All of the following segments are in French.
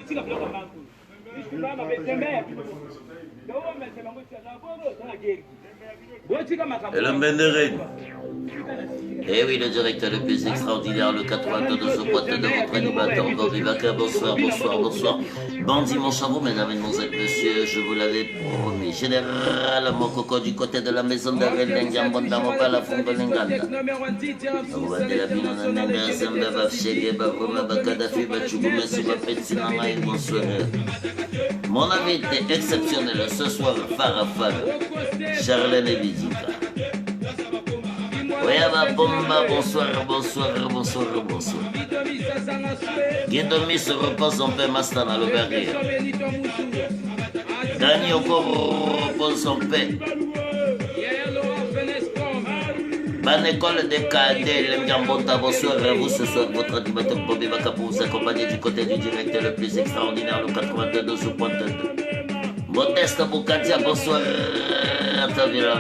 Et le Mendered. Eh oui, le directeur le plus extraordinaire, le 82 au pote de votre animateur, Bobby Baka. Bonsoir, bonsoir, bonsoir. Bon dimanche à vous, mesdames et messieurs, je vous l'avais promis. Général Mokoko du côté de la maison de Relenga, Mondamopala, la Fongolenga. Mon invité exceptionnel ce soir, Farafal, Charlène et Bidika. Oyaba Bomba, bonsoir, bonsoir, bonsoir, bonsoir. Guidomi se repose en paix, Mastana, le berger. Dani encore repose en paix. Bonne école des cadets, Lemgambonta, bonsoir à vous ce soir, votre animateur Bobby Baka pour vous accompagner du côté du directeur le plus extraordinaire, le 82 sous pointe 2. Modeste Boukatia, bonsoir à ta ville.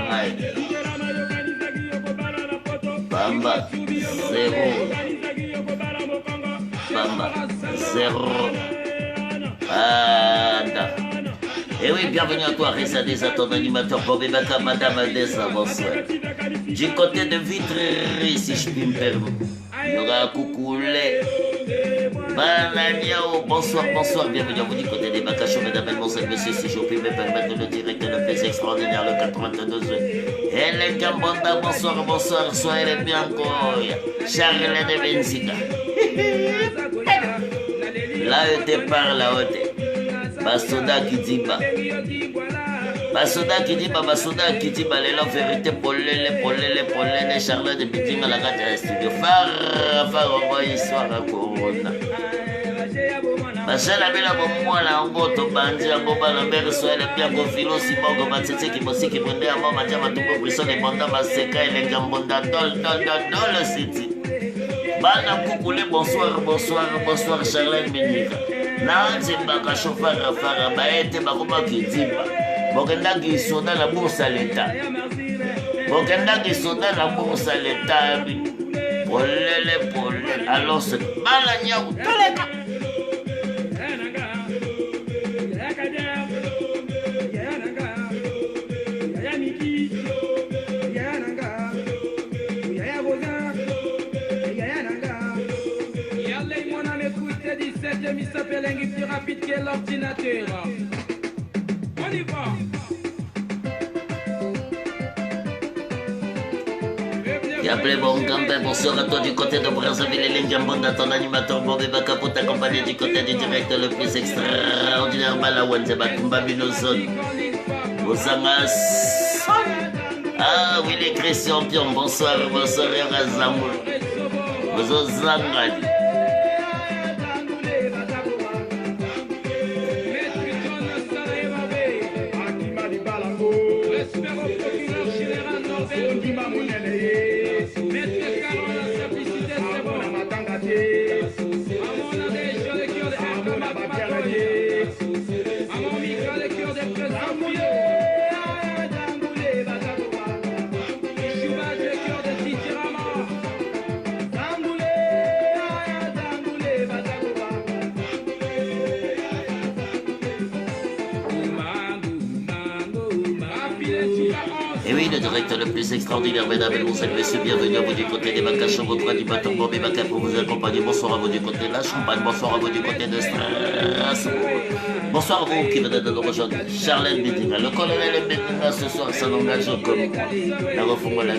Bamba, 0. Bamba, 0. Ada. Et oui, bienvenue à toi, Résadez, à ton animateur Bobby Baka, Madame Adessa, bonsoir. Du côté de Vitry, si je puis me permettre. Il y aura un coucoulé. Bananiao, bonsoir, bonsoir, bienvenue à vous du côté des Bakachos, mesdames et messieurs, si je puis me permettre, le directeur le plus extraordinaire, le 82. Hélène Gambonda, bonsoir, bonsoir, soyez les bienvenus. Charlène de Benzika. Là, était par la haute. Basoda qui dit bas. Basoda qui dit bas, Basoda qui dit bas, la vérité, polele, Charlotte de Bitinga, la gâte à la studio. Phare, on voit histoire à Corona. Bachela Bela Bomola, en boto, Bandi, en boba, la mère, soit le bien confilo, si bon, comme Tete qui bosse, qui vendait à moi, Madame, tout pour brisson, et Banda, Maseka, et les Gambonda, dol, le city. Bana Koukoulé, bonsoir, bonsoir, bonsoir, Charlène Bénika. Nanti baka chauffeur fara baete bakoma kitimba bokenda ki soda la bourse à l'état bokenda ki soda la bourse à l'état polele alors c'est bala nyau toleka Il s'appelle un plus rapide que l'ordinateur. On y va. Appelez bon campé, bonsoir à toi du côté de Brazzaville et Lingambonda, ton animateur Bobby Baka pour t'accompagner du côté du directeur le plus extraordinaire Malawan, Zebatumba Binozone. Osangas. Ah oui, les Christian Pion, bonsoir, bonsoir, Yorazamoul. Ozangadi. Le directeur le plus extraordinaire, mesdames et messieurs, bienvenue à vous du côté des Bakachos, votre animateur Bobby Baka pour vous accompagner. Bonsoir à vous du côté de la Champagne, bonsoir à vous du côté de Strasbourg. Bonsoir à vous qui venez de nous rejoindre. Charlène Bédina, le colonel Bédina ce soir, ça n'engage comme la refongola.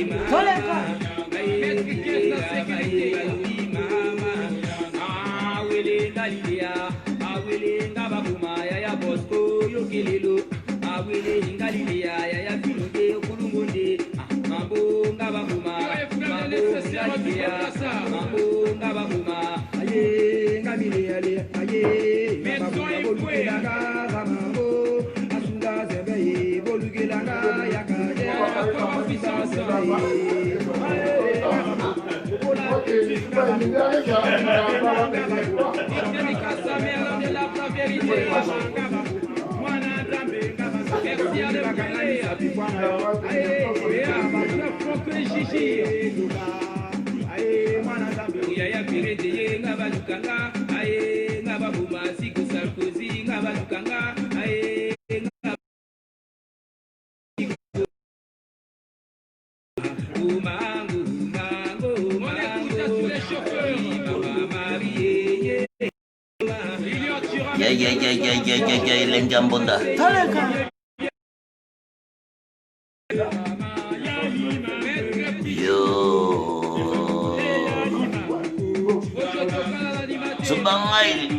Lengambonda. Yo. Subangay.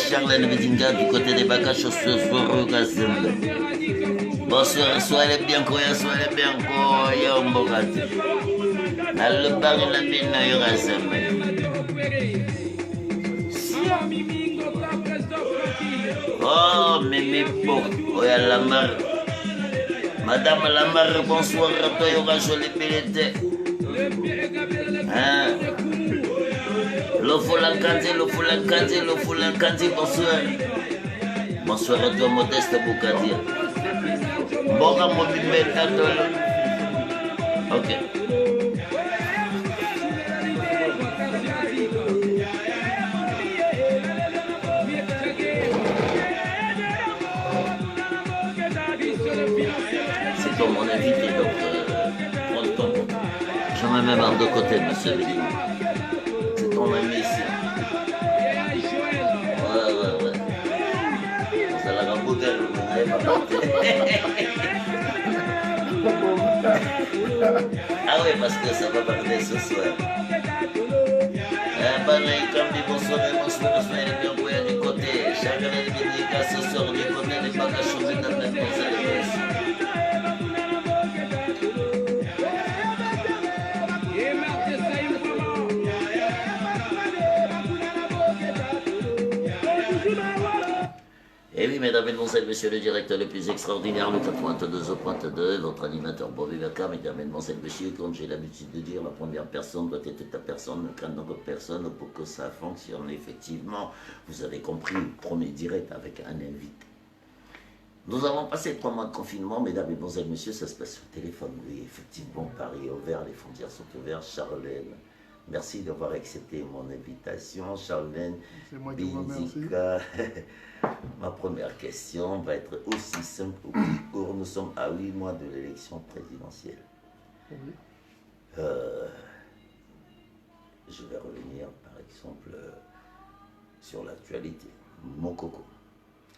Charlène Medinga du côté des Bacachos bonsoir, soyez bien quoi, soyez bien quoi, Mbogati. Le bar et la mine, il reste. Oh, mais bon, oh, y'a la mare. Madame la mare, bonsoir, à toi, il y aura jolie billette. Hein? Lofulankandi, bonsoir. Bonsoir à toi, Modeste Boukadia. Bon, à mon bimbe, ok. C'est toi mon invité, donc prends le temps. Je me mets de côté, monsieur Bédine. C'est ton ami ici. Ouais. C'est la grande bouteille, vous n'avez pas porté. Ah oui, parce que ça va parler ce soir. Bonsoir, bien voyage du côté. Chacun est dédié ce soir du côté des bagages de notre Et oui, mesdames et mesdemoiselles, monsieur le directeur le plus extraordinaire, le 82.2, votre animateur Bobby Baccar, mesdames et mesdemoiselles, messieurs, comme j'ai l'habitude de dire, la première personne doit être ta personne, ne crains donc personne pour que ça fonctionne. Effectivement, vous avez compris, premier direct avec un invité. Nous avons passé 3 mois de confinement, mesdames et mesdemoiselles, messieurs, ça se passe sur le téléphone. Oui, effectivement, Paris est ouvert, les frontières sont ouvertes. Charlène, merci d'avoir accepté mon invitation. Charlène, Binzika. Ma première question va être aussi simple que court. Nous sommes à 8 mois de l'élection présidentielle. Oui. Je vais revenir, par exemple, sur l'actualité. Mokoko.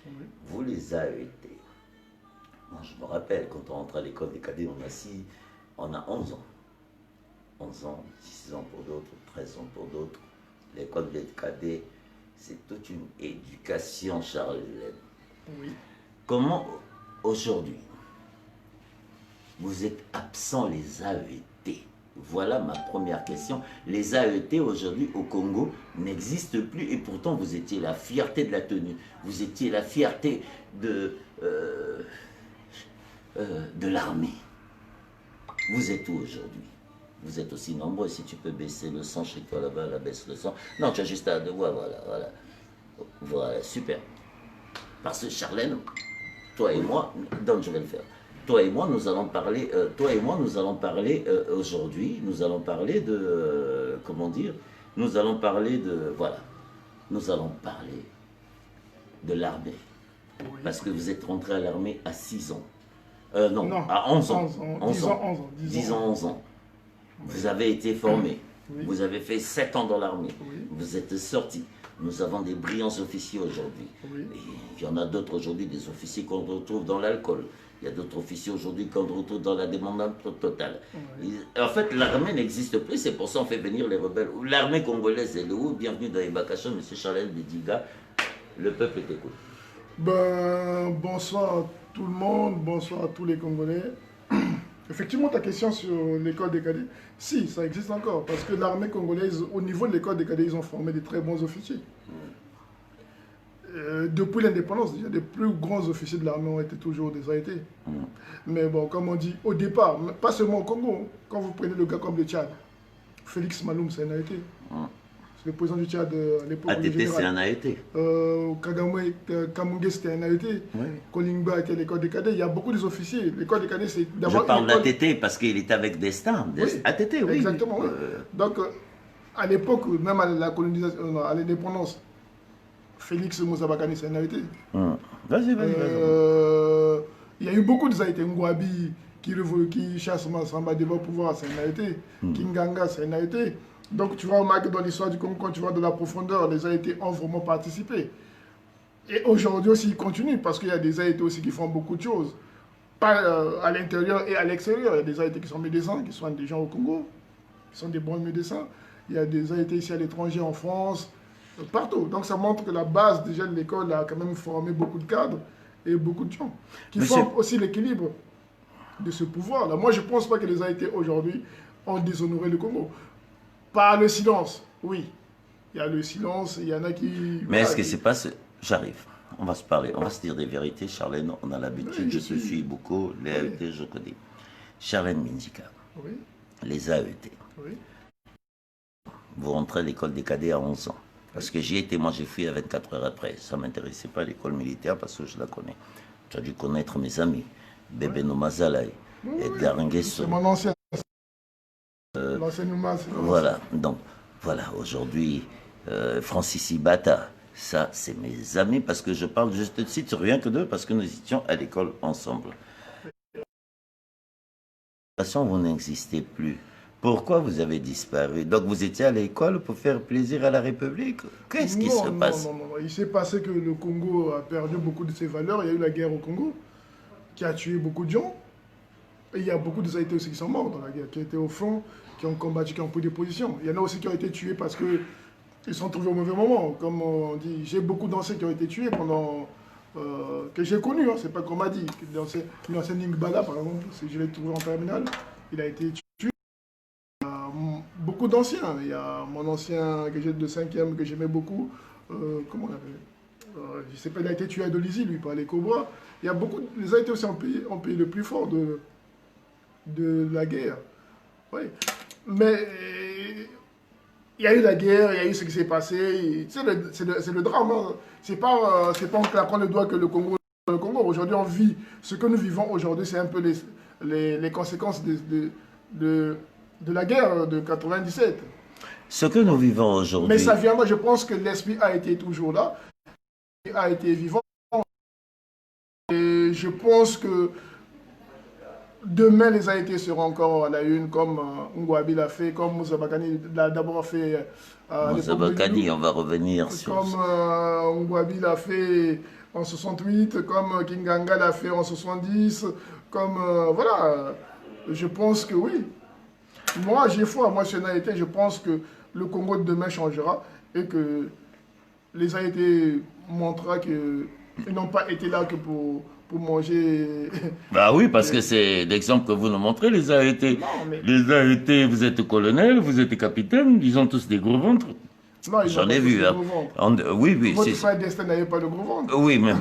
Oui. Vous les AET. Moi, je me rappelle, quand on rentre à l'école des cadets, on a 11 ans. 11 ans, 6 ans pour d'autres, 13 ans pour d'autres. L'école des cadets, c'est toute une éducation, Charlène. Oui. Comment, aujourd'hui, vous êtes absents les AET? Voilà ma première question. Les AET, aujourd'hui, au Congo, n'existent plus et pourtant, vous étiez la fierté de la tenue. Vous étiez la fierté de l'armée. Vous êtes où aujourd'hui? Vous êtes aussi nombreux. Si tu peux baisser le sang chez toi là-bas, là, baisse le sang. Non, tu as juste à devoir, voilà. Voilà, super. Parce que Charlène, toi et moi, donc je vais le faire. Toi et moi, nous allons parler, aujourd'hui, nous allons parler de, comment dire, nous allons parler de, voilà, nous allons parler de l'armée. Oui. Parce que vous êtes rentré à l'armée à 6 ans. Non, à 11 ans. 10 ans, 11 ans. Vous avez été formé, oui. Vous avez fait 7 ans dans l'armée, oui. Vous êtes sorti. Nous avons des brillants officiers aujourd'hui. Oui. Il y en a d'autres aujourd'hui, des officiers qu'on retrouve dans l'alcool. Il y a d'autres officiers aujourd'hui qu'on retrouve dans la demande totale. Oui. En fait, l'armée n'existe plus, c'est pour ça qu'on fait venir les rebelles. L'armée congolaise est où? Bienvenue dans les Bakachon, M. Charlène Bidiga. Le peuple t'écoute. Ben, bonsoir à tout le monde, bonsoir à tous les Congolais. Effectivement, ta question sur l'école des cadets, si, ça existe encore. Parce que l'armée congolaise, au niveau de l'école des cadets, ils ont formé des très bons officiers. Depuis l'indépendance, déjà, les plus grands officiers de l'armée ont été toujours des AET. Mais bon, comme on dit, au départ, pas seulement au Congo, quand vous prenez le gars comme le Tchad, Félix Maloum, c'est un AET. C'est le président du Tchad à l'époque. ATT, c'est un AET. Kagame Kamungé, c'était un AET. Oui. Kolimba était à l'école des cadets. Il y a beaucoup d'officiers. L'école des cadets, c'est Je d'abord. parle d'ATT parce qu'il est avec Destin. Oui. ATT, oui. Exactement, oui. Donc, à l'époque, même à la colonisation, à l'indépendance, Félix Mouzabakani, c'est un AET. Vas-y, vas-y. Il y a eu beaucoup de AET. Ngwabi, qui chasse Massamba Deva au pouvoir, c'est un AET. Kinganga, c'est un AET. Donc, tu vas remarquer dans l'histoire du Congo, quand tu vas de la profondeur, les AET ont vraiment participé. Et aujourd'hui aussi, ils continuent, parce qu'il y a des AET aussi qui font beaucoup de choses. Pas à l'intérieur et à l'extérieur. Il y a des AET qui sont médecins, qui soignent des gens au Congo, qui sont des bons médecins. Il y a des AET ici à l'étranger, en France, partout. Donc, ça montre que la base déjà de l'école a quand même formé beaucoup de cadres et beaucoup de gens qui font aussi l'équilibre de ce pouvoir-là. Moi, je ne pense pas que les AET aujourd'hui ont déshonoré le Congo. Par le silence, oui. Il y a le silence, il y en a qui... Mais voilà, est-ce que c'est pas... J'arrive. On va se parler, on va se dire des vérités. Charlène, on a l'habitude, Oui, je te suis beaucoup. Les AET, je connais. Charlène Mindjika, Oui, les AET. oui. Vous rentrez à l'école des cadets à 11 ans. Parce que j'y étais, moi j'ai fui à 24 heures après. Ça ne m'intéressait pas l'école militaire parce que je la connais. Tu as dû connaître mes amis. Bébé Nomazalaï, Edgar Nguesso. C'est mon ancien. L'ancien Nouma, c'est mon Voilà, donc, voilà, aujourd'hui, Francis Ibata, ça, c'est mes amis, parce que je parle, je te cite rien que d'eux, parce que nous étions à l'école ensemble. De toute façon, vous n'existez plus. Pourquoi vous avez disparu? Donc, vous étiez à l'école pour faire plaisir à la République? Qu'est-ce qui se passe? Non. Il s'est passé que le Congo a perdu beaucoup de ses valeurs. Il y a eu la guerre au Congo, qui a tué beaucoup de gens. Et il y a beaucoup de AET aussi qui sont morts dans la guerre, qui étaient au front, qui ont combattu, qui ont pris des positions. Il y en a aussi qui ont été tués parce qu'ils sont trouvés au mauvais moment. Comme on dit, j'ai beaucoup d'anciens qui ont été tués pendant... que j'ai connu, hein, c'est pas qu'on m'a dit. L'ancien Ningbala, par exemple, je l'ai trouvé en terminale, il a été tué. Il y a beaucoup d'anciens. Il y a mon ancien que j'ai de 5e, que j'aimais beaucoup. Comment on appelle je sais pas, il a été tué à Dolisie, lui, par les Cobras. Il y a beaucoup... Les AET aussi ont payé le plus fort de la guerre. Oui. Mais il y a eu la guerre, il y a eu ce qui s'est passé. C'est le drame. Hein. C'est pas en claquant le doigt que le Congo. Aujourd'hui, on vit. Ce que nous vivons aujourd'hui, c'est un peu les conséquences de la guerre de 97. Ce que nous vivons aujourd'hui... Mais ça viendra, je pense que l'esprit a été toujours là. A été vivant. Et je pense que demain, les AET seront encore à la une, comme Ngwabi l'a fait, comme Moussa Bakani l'a d'abord fait. Moussa Bakani, on va revenir sur... Comme Ngwabi l'a fait en 68, comme Kinganga l'a fait en 70, comme... voilà, je pense que oui. Moi, j'ai foi, moi, chez AET, je pense que le Congo de demain changera et que les AET montrera qu'ils n'ont pas été là que pour manger... Bah oui, parce que c'est l'exemple que vous nous montrez, les AET. Non, mais... Les AET, vous êtes colonel, vous êtes capitaine, ils ont tous des gros ventres. J'en ai vu. Hein. Oui. Votre frère Destin n'avait pas de gros ventre. Oui, mais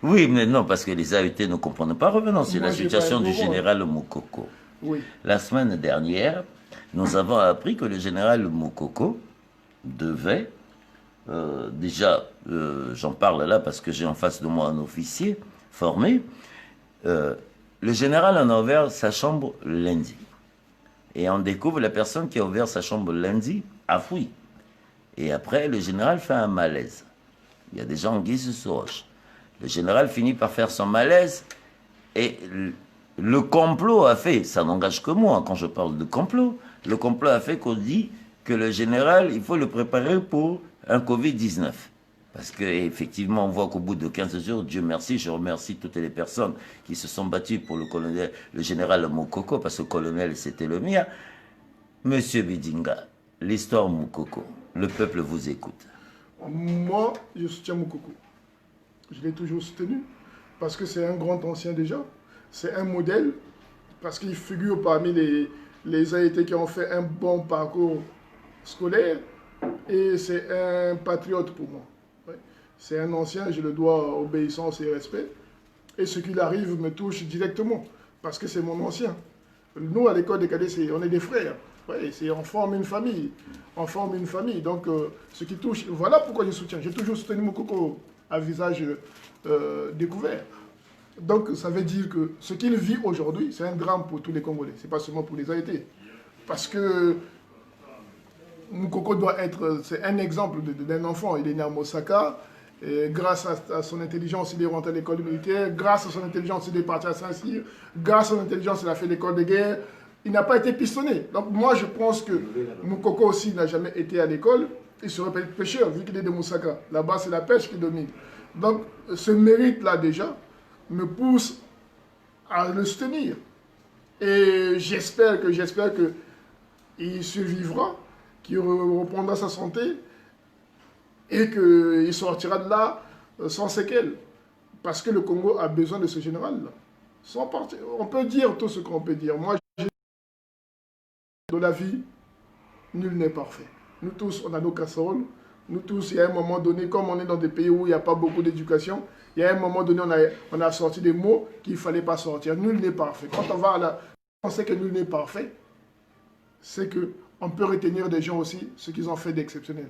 oui, mais non, parce que les AET ne comprennent pas. Revenons sur la situation du général Moukoko. Oui. La semaine dernière, nous avons appris que le général Moukoko devait... déjà, j'en parle là parce que j'ai en face de moi un officier formé. Le général en a ouvert sa chambre lundi. Et on découvre la personne qui a ouvert sa chambre lundi a fui. Et après, le général fait un malaise. Il y a des gens en guise sous roche. Le général finit par faire son malaise et le complot a fait, ça n'engage que moi quand je parle de complot, le complot a fait qu'on dit que le général, il faut le préparer pour un Covid-19. Parce qu'effectivement, on voit qu'au bout de 15 jours, Dieu merci, je remercie toutes les personnes qui se sont battues pour le colonel, le général Moukoko, parce que le colonel, c'était le mien. Monsieur Bidinga, l'histoire Moukoko, le peuple vous écoute. Moi, je soutiens Moukoko. Je l'ai toujours soutenu, parce que c'est un grand ancien déjà. C'est un modèle parce qu'il figure parmi les AET qui ont fait un bon parcours scolaire, et c'est un patriote pour moi. Ouais. C'est un ancien, je le dois obéissance et respect, et ce qu'il arrive me touche directement, parce que c'est mon ancien. Nous, à l'école des cadets, on est des frères. Ouais, on forme une famille. On forme une famille. Donc, ce qui touche... Voilà pourquoi je soutiens. J'ai toujours soutenu Moukoko à visage découvert. Donc, ça veut dire que ce qu'il vit aujourd'hui, c'est un drame pour tous les Congolais. Ce n'est pas seulement pour les Haïtiens. Parce que Moukoko doit être... C'est un exemple d'un enfant. Il est né à Mosaka. Et grâce à son intelligence, il est rentré à l'école militaire. Grâce à son intelligence, il est parti à Saint-Cyr. Grâce à son intelligence, il a fait l'école de guerre. Il n'a pas été pistonné. Donc moi, je pense que Moukoko aussi n'a jamais été à l'école. Il serait peut-être pêcheur, vu qu'il est de Moussaka. Là-bas, c'est la pêche qui domine. Donc ce mérite-là, déjà, me pousse à le soutenir. Et j'espère qu'il survivra, qu'il reprendra sa santé et qu'il sortira de là sans séquelles. Parce que le Congo a besoin de ce général-là. Sans partir. On peut dire tout ce qu'on peut dire. Moi, dans la vie, nul n'est parfait. Nous tous, on a nos casseroles. Nous tous, il y a un moment donné, comme on est dans des pays où il n'y a pas beaucoup d'éducation, il y a un moment donné, on a sorti des mots qu'il ne fallait pas sortir. Nul n'est parfait. Quand on sait que nul n'est parfait, c'est qu'on peut retenir des gens aussi ce qu'ils ont fait d'exceptionnel.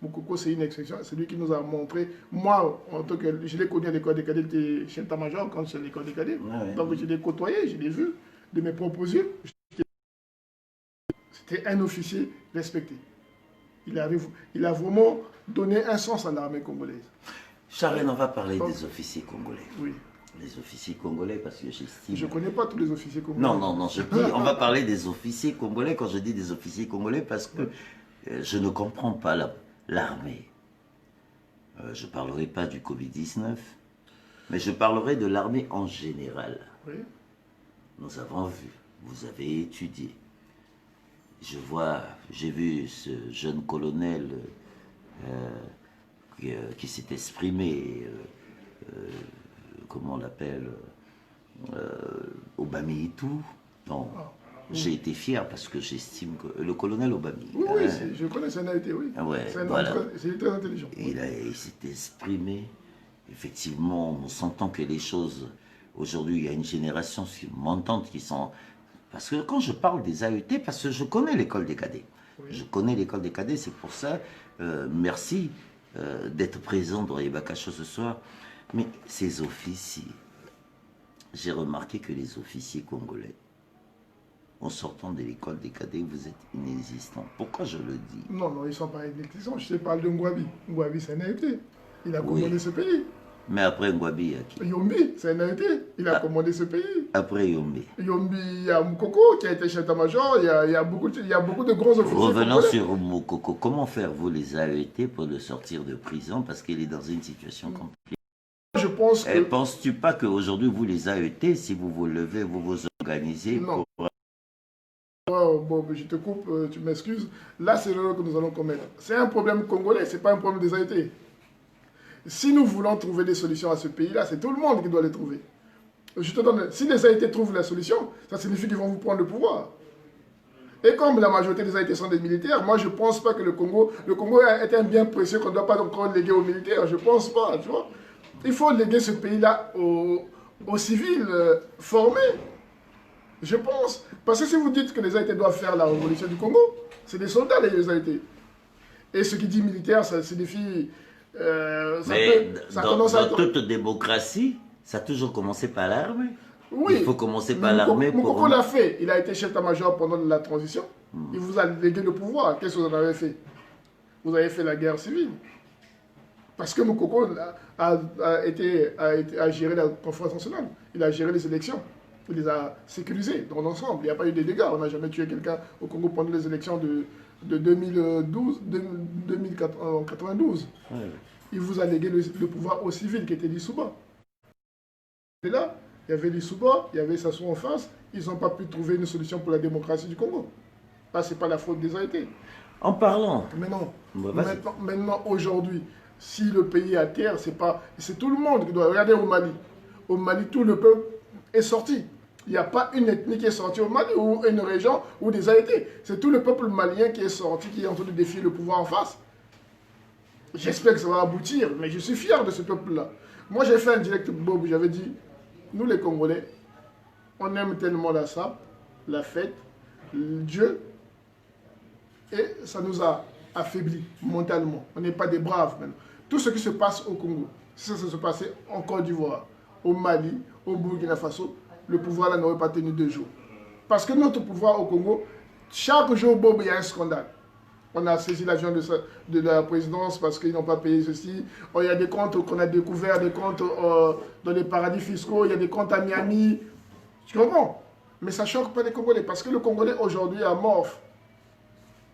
Moukoko, c'est une exception. C'est lui qui nous a montré. Moi, en tant que je l'ai connu à l'école des cadets, j'étais chez l'état-major quand j'étais à l'école des cadets. Ouais. Donc je l'ai côtoyé, je l'ai vu de mes propres yeux. C'était un officier respecté. Il a vraiment donné un sens à l'armée congolaise. Charles, on va parler des officiers congolais. Oui. Les officiers congolais, parce que j'estime... Je ne connais pas tous les officiers congolais. Non, je dis, on va parler des officiers congolais. Quand je dis des officiers congolais, parce que je ne comprends pas l'armée. Je ne parlerai pas du Covid-19, mais je parlerai de l'armée en général. Oui. Nous avons vu, vous avez étudié. J'ai vu ce jeune colonel qui s'est exprimé, comment on l'appelle, Obami et tout. Donc, j'ai été fier parce que j'estime que le colonel Obami. Oui, je connais, c'est un AET, oui. Ouais, c'est très intelligent. Il s'est exprimé. Effectivement, nous sentons que les choses, aujourd'hui, il y a une génération montante qui sont... Parce que quand je parle des AET, parce que je connais l'école des cadets. Oui. Je connais l'école des cadets, c'est pour ça, merci d'être présent dans les Bakacho ce soir. Mais ces officiers, j'ai remarqué que les officiers congolais, en sortant de l'école des cadets, vous êtes inexistants. Pourquoi je le dis? Non, ils ne sont pas inexistants. Je te parle de Ngwabi. Ngwabi, c'est un AET. Il a commandé ce pays. Mais après Ngwabi, il y a qui? Yombi, c'est un AET. Il a commandé ce pays. Après Yombi. Yombi, il y a Moukoko qui a été chef d'état-major. Il y a beaucoup de grands officiers. Revenons sur Moukoko. Comment faire, vous, les AET, pour le sortir de prison? Parce qu'il est dans une situation compliquée. Je pense que... Penses-tu pas qu'aujourd'hui, vous, les AET, si vous vous levez, vous vous organisez non. pour... Bon, je te coupe, tu m'excuses. Là, c'est l'erreur que nous allons commettre. C'est un problème congolais, ce n'est pas un problème des AET. Si nous voulons trouver des solutions à ce pays-là, c'est tout le monde qui doit les trouver. Je te donne, si les AET trouvent la solution, ça signifie qu'ils vont vous prendre le pouvoir. Et comme la majorité des AET sont des militaires, moi je ne pense pas que le Congo est un bien précieux qu'on ne doit pas encore léguer aux militaires. Je ne pense pas, tu vois. Il faut léguer ce pays-là aux civils formés. Je pense. Parce que si vous dites que les AET doivent faire la révolution du Congo, c'est des soldats les AET. Et ce qui dit militaire, ça signifie... dans toute démocratie, ça a toujours commencé par l'armée. Oui. Il faut commencer par l'armée. Moukoko l'a fait. Il a été chef d'état-major pendant la transition. Il vous a légué le pouvoir. Qu'est-ce que vous en avez fait? Vous avez fait la guerre civile. Parce que Moukoko a géré la conférence nationale. Il a géré les élections. Il les a sécurisés dans l'ensemble. Il n'y a pas eu de dégâts. On n'a jamais tué quelqu'un au Congo pendant les élections de 1992. Ouais. Il vous a légué le pouvoir aux civils qui était l'Issouba. Et là, il y avait l'Issouba, il y avait Sassou en face. Ils n'ont pas pu trouver une solution pour la démocratie du Congo. Là, ce n'est pas la faute des AET. En parlant. Mais non. Maintenant, aujourd'hui, si le pays est à terre, c'est tout le monde qui doit. Regardez au Mali. Au Mali, tout le peuple est sorti. Il n'y a pas une ethnie qui est sortie au Mali ou une région où des Haïtis. C'est tout le peuple malien qui est sorti, qui est en train de défier le pouvoir en face. J'espère que ça va aboutir, mais je suis fier de ce peuple-là. Moi, j'ai fait un direct Bob où j'avais dit, nous les Congolais, on aime tellement la sape, la fête, Dieu, et ça nous a affaiblis mentalement. On n'est pas des braves maintenant. Tout ce qui se passe au Congo, si ça se passait en Côte d'Ivoire, au Mali, au Burkina Faso, le pouvoir là n'aurait pas tenu 2 jours. Parce que notre pouvoir au Congo, chaque jour, Bob, il y a un scandale. On a saisi l'avion de la présidence parce qu'ils n'ont pas payé ceci. Il y a des comptes qu'on a découverts, des comptes dans les paradis fiscaux, il y a des comptes à Miami. Tu comprends? Mais ça ne choque pas les Congolais parce que le Congolais aujourd'hui est amorphe.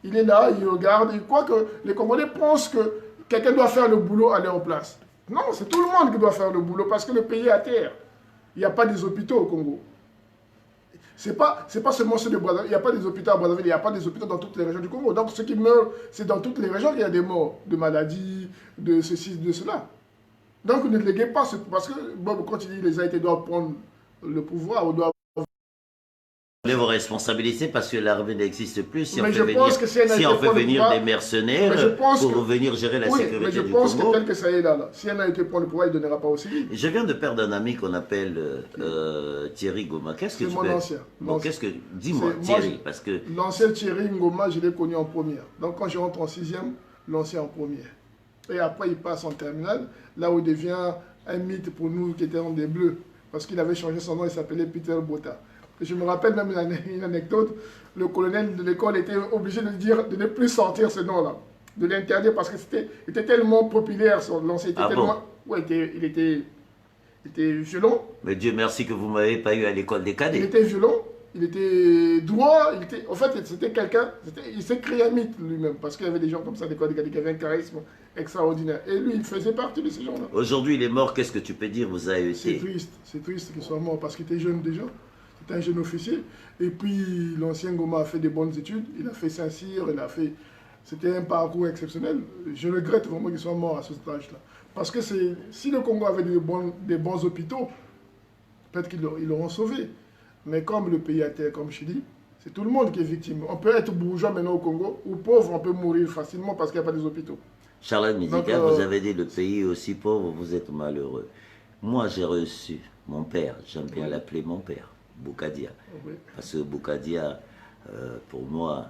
Il est là, il regarde, il croit que les Congolais pensent que quelqu'un doit faire le boulot à leur place. Non, c'est tout le monde qui doit faire le boulot parce que le pays est à terre. Il n'y a pas des hôpitaux au Congo. C'est pas seulement ceux de Brazzaville. Il n'y a pas des hôpitaux à Brazzaville, il n'y a pas des hôpitaux dans toutes les régions du Congo. Donc ceux qui meurent, c'est dans toutes les régions qu'il y a des morts, de maladies, de ceci, de cela. Donc ne léguez pas, parce que Bob, quand il dit les Haïtiens doivent prendre le pouvoir, ou doivent... Prenez vos responsabilités parce que l'armée n'existe plus. Si Mais on je fait pense que si elle a venir, été prendre le pouvoir, des mercenaires mais je pense pour que- venir gérer la Oui, sécurité mais je du pense Congo. que tel que ça est là, si elle a été prendre le pouvoir, il ne donnera pas au civil. Je viens de perdre un ami qu'on appelle Thierry Goma. Qu'est-ce que C'est tu mon peux... ancien. Bon, qu'est-ce que... Dis-moi, C'est- moi, Thierry, parce que... L'ancien Thierry Ngoma, je l'ai connu en première. Donc quand je rentre en 6e, l'ancien en première. Et après, il passe en terminale, là où il devient un mythe pour nous qui étions des Bleus. Parce qu'il avait changé son nom, il s'appelait Peter Botta. Et je me rappelle même une anecdote, le colonel de l'école était obligé de dire de ne plus sortir ce nom-là, de l'interdire parce que était tellement populaire, l'ancien était Ah tellement... Ouais, il était violent, Mais Dieu merci que vous ne m'avez pas eu à l'école des il cadets. était violent, il était droit, en fait c'était quelqu'un, il s'est créé un mythe lui-même, parce qu'il y avait des gens comme ça, des cadets qui avaient un charisme extraordinaire. Et lui, il faisait partie de ces gens-là. Aujourd'hui, il est mort, qu'est-ce que tu peux dire, vous avez C'est été... triste qu'il soit mort, parce qu'il était jeune déjà. C'était un jeune officier. Et puis, l'ancien Goma a fait des bonnes études. Il a fait Saint-Cyr, C'était un parcours exceptionnel. Je regrette vraiment qu'il soit mort à ce stage-là. Parce que si le Congo avait des bons hôpitaux, peut-être qu'ils l'auront sauvé. Mais comme le pays à terre, comme je dis, c'est tout le monde qui est victime. On peut être bourgeois maintenant au Congo, ou pauvre, on peut mourir facilement parce qu'il n'y a pas des hôpitaux. Charlotte Donc, Midiga, vous avez dit le pays est aussi pauvre, vous êtes malheureux. Moi, j'ai reçu mon père, j'aime bien l'appeler mon père, Boukadia. Oui. Parce que Boukadia, pour moi,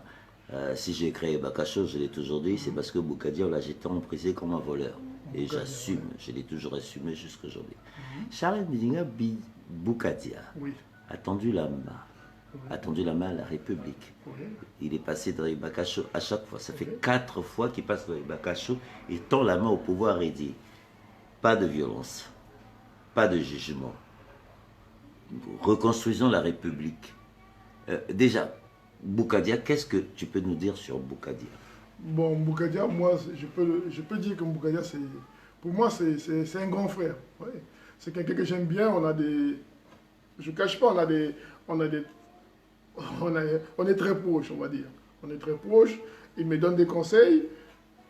si j'ai créé Bakacho, je l'ai toujours dit, c'est parce que Boukadia, on l'a jeté en prison comme un voleur. Et j'assume, je l'ai toujours assumé jusqu'aujourd'hui. Charlotte Midiga, Boukadia, Oui. a tendu la main à la République. Oui. Il est passé dans les Bakacho à chaque fois. Ça fait 4 fois qu'il passe dans les Bakacho. Il tend la main au pouvoir et dit pas de violence, pas de jugement. Reconstruisons la République. Déjà, Boukadia, qu'est-ce que tu peux nous dire sur Boukadia? Bon, Boukadia, moi, je peux dire que Boukadia, pour moi, c'est un grand frère. Ouais. C'est quelqu'un que j'aime bien. Je ne cache pas, on est très proches, on va dire. On est très proches. Il me donne des conseils.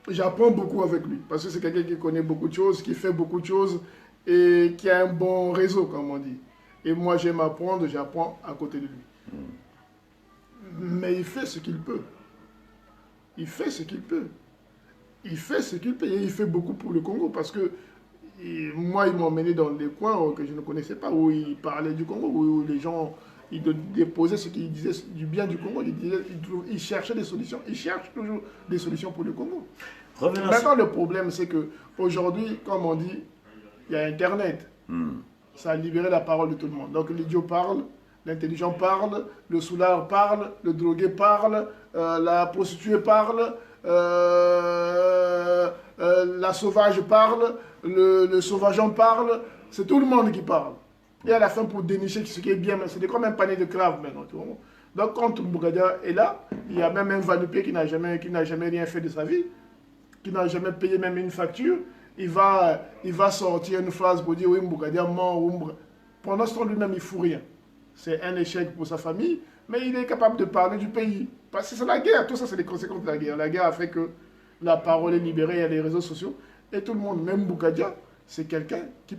J'apprends beaucoup avec lui. Parce que c'est quelqu'un qui connaît beaucoup de choses, qui fait beaucoup de choses et qui a un bon réseau, comme on dit. Et moi, j'aime apprendre, j'apprends à côté de lui. Mais il fait ce qu'il peut. Il fait ce qu'il peut. Il fait ce qu'il peut et il fait beaucoup pour le Congo parce que moi, ils m'ont emmené dans des coins que je ne connaissais pas, où ils parlaient du Congo, où les gens ils déposaient ce qu'ils disaient du bien du Congo. Ils cherchaient des solutions. Ils cherchent toujours des solutions pour le Congo. Revenons Maintenant, le problème, c'est qu'aujourd'hui, comme on dit, il y a Internet. Ça a libéré la parole de tout le monde. Donc l'idiot parle, l'intelligent parle, le soulard parle, le drogué parle, la prostituée parle, la sauvage parle, le sauvageon parle. C'est tout le monde qui parle. Et à la fin, pour dénicher ce qui est bien, c'est comme un panier de crabe maintenant. Tu vois. Donc quand Boukadia est là, il y a même un Vanupé qui n'a jamais rien fait de sa vie, qui n'a jamais payé même une facture. Il va sortir une phrase pour dire oui, Boukadia ment. Pendant ce temps, lui-même, il ne fout rien. C'est un échec pour sa famille, mais il est capable de parler du pays. Parce que c'est la guerre, tout ça, c'est les conséquences de la guerre. La guerre a fait que la parole est libérée, il y a les réseaux sociaux, et tout le monde, même Boukadia, c'est quelqu'un qui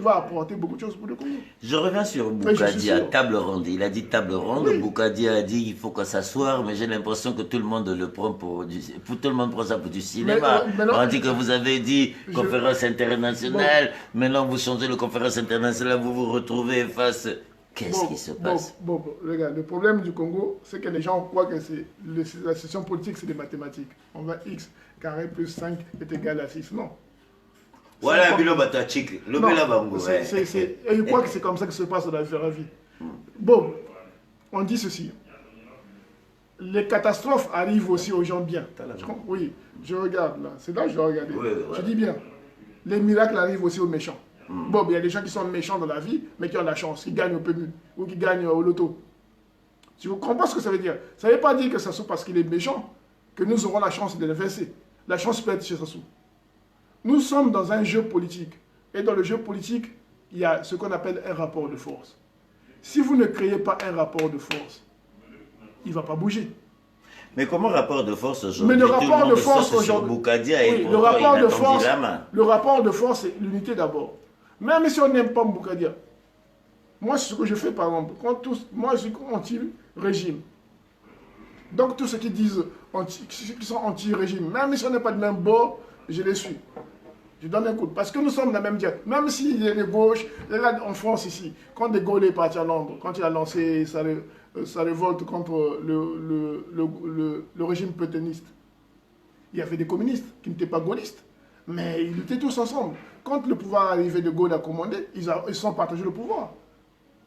va apporter beaucoup de choses pour le Congo. Je reviens sur Mais je suis Boukadia, sûr. table ronde. Il a dit table ronde. Oui. Boukadia a dit il faut qu'on s'asseoir, mais j'ai l'impression que tout le monde le prend tout le monde prend ça pour du cinéma. Mais non, On dit que vous avez dit conférence internationale. Maintenant vous changez le conférence internationale, vous vous retrouvez face. Qu'est-ce qui se passe? Regarde, le problème du Congo, c'est que les gens croient que la session politique, c'est des mathématiques. On va X carré plus 5 est égal à 6. Non. Voilà, Bilo Batachik, le Non, Bela Bango. et je crois que c'est comme ça que se passe dans la vraie vie. Bon, on dit ceci. Les catastrophes arrivent aussi aux gens bien. Oui, je regarde là. C'est là que je dois regarder. Oui, oui. Je dis bien. Les miracles arrivent aussi aux méchants. Bon, il y a des gens qui sont méchants dans la vie, mais qui ont la chance, qui gagnent au PMU ou qui gagnent au loto. Tu comprends ce que ça veut dire? Ça ne veut pas dire que ça soit parce qu'il est méchant que nous aurons la chance de le verser. La chance peut être chez Sassou. Nous sommes dans un jeu politique. Et dans le jeu politique, il y a ce qu'on appelle un rapport de force. Si vous ne créez pas un rapport de force, il ne va pas bouger. Mais comment rapport de force aujourd'hui? Mais le rapport de force aujourd'hui. Boukadia et le rapport de force, la main. le rapport de force, c'est l'unité d'abord. Même si on n'aime pas Boukadia, moi, c'est ce que je fais par exemple. Moi, je suis anti-régime. Donc, tous ceux qui disent qui sont anti-régime, même si on n'est pas de même bord, je les suis. Je donne un coup. Parce que nous sommes de la même direction. Même s'il y a les gauches, regarde en France ici, quand De Gaulle est parti à Londres, quand il a lancé sa révolte contre le régime pétainiste, il y avait des communistes qui n'étaient pas gaullistes. Mais ils étaient tous ensemble. Quand le pouvoir arrivé, De Gaulle a commandé, ils sont partagés le pouvoir.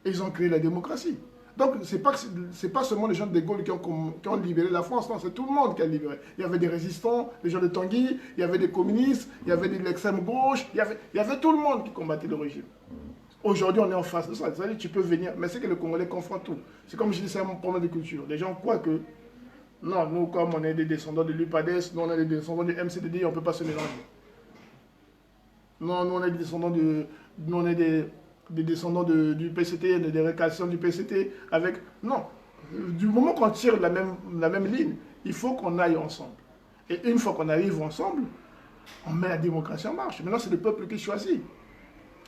Et ils ont créé la démocratie. Donc, ce n'est pas seulement les gens de Gaulle qui ont libéré la France, non, c'est tout le monde qui a libéré. Il y avait des résistants, les gens de Tanguy, il y avait des communistes, il y avait de l'extrême gauche, il y avait tout le monde qui combattait le régime. Aujourd'hui, on est en face de ça. C'est-à-dire, tu peux venir, mais c'est que le Congolais confronte tout. C'est comme je dis, c'est un problème de culture. Les gens croient que, non, nous, comme on est des descendants de l'UPADES, nous, on est des descendants du MCDD, on ne peut pas se mélanger. Non, nous, on est des descendants des descendants du PCT, des récalcitrants du PCT, avec... Non, du moment qu'on tire la même ligne, il faut qu'on aille ensemble. Et une fois qu'on arrive ensemble, on met la démocratie en marche. Maintenant, c'est le peuple qui choisit.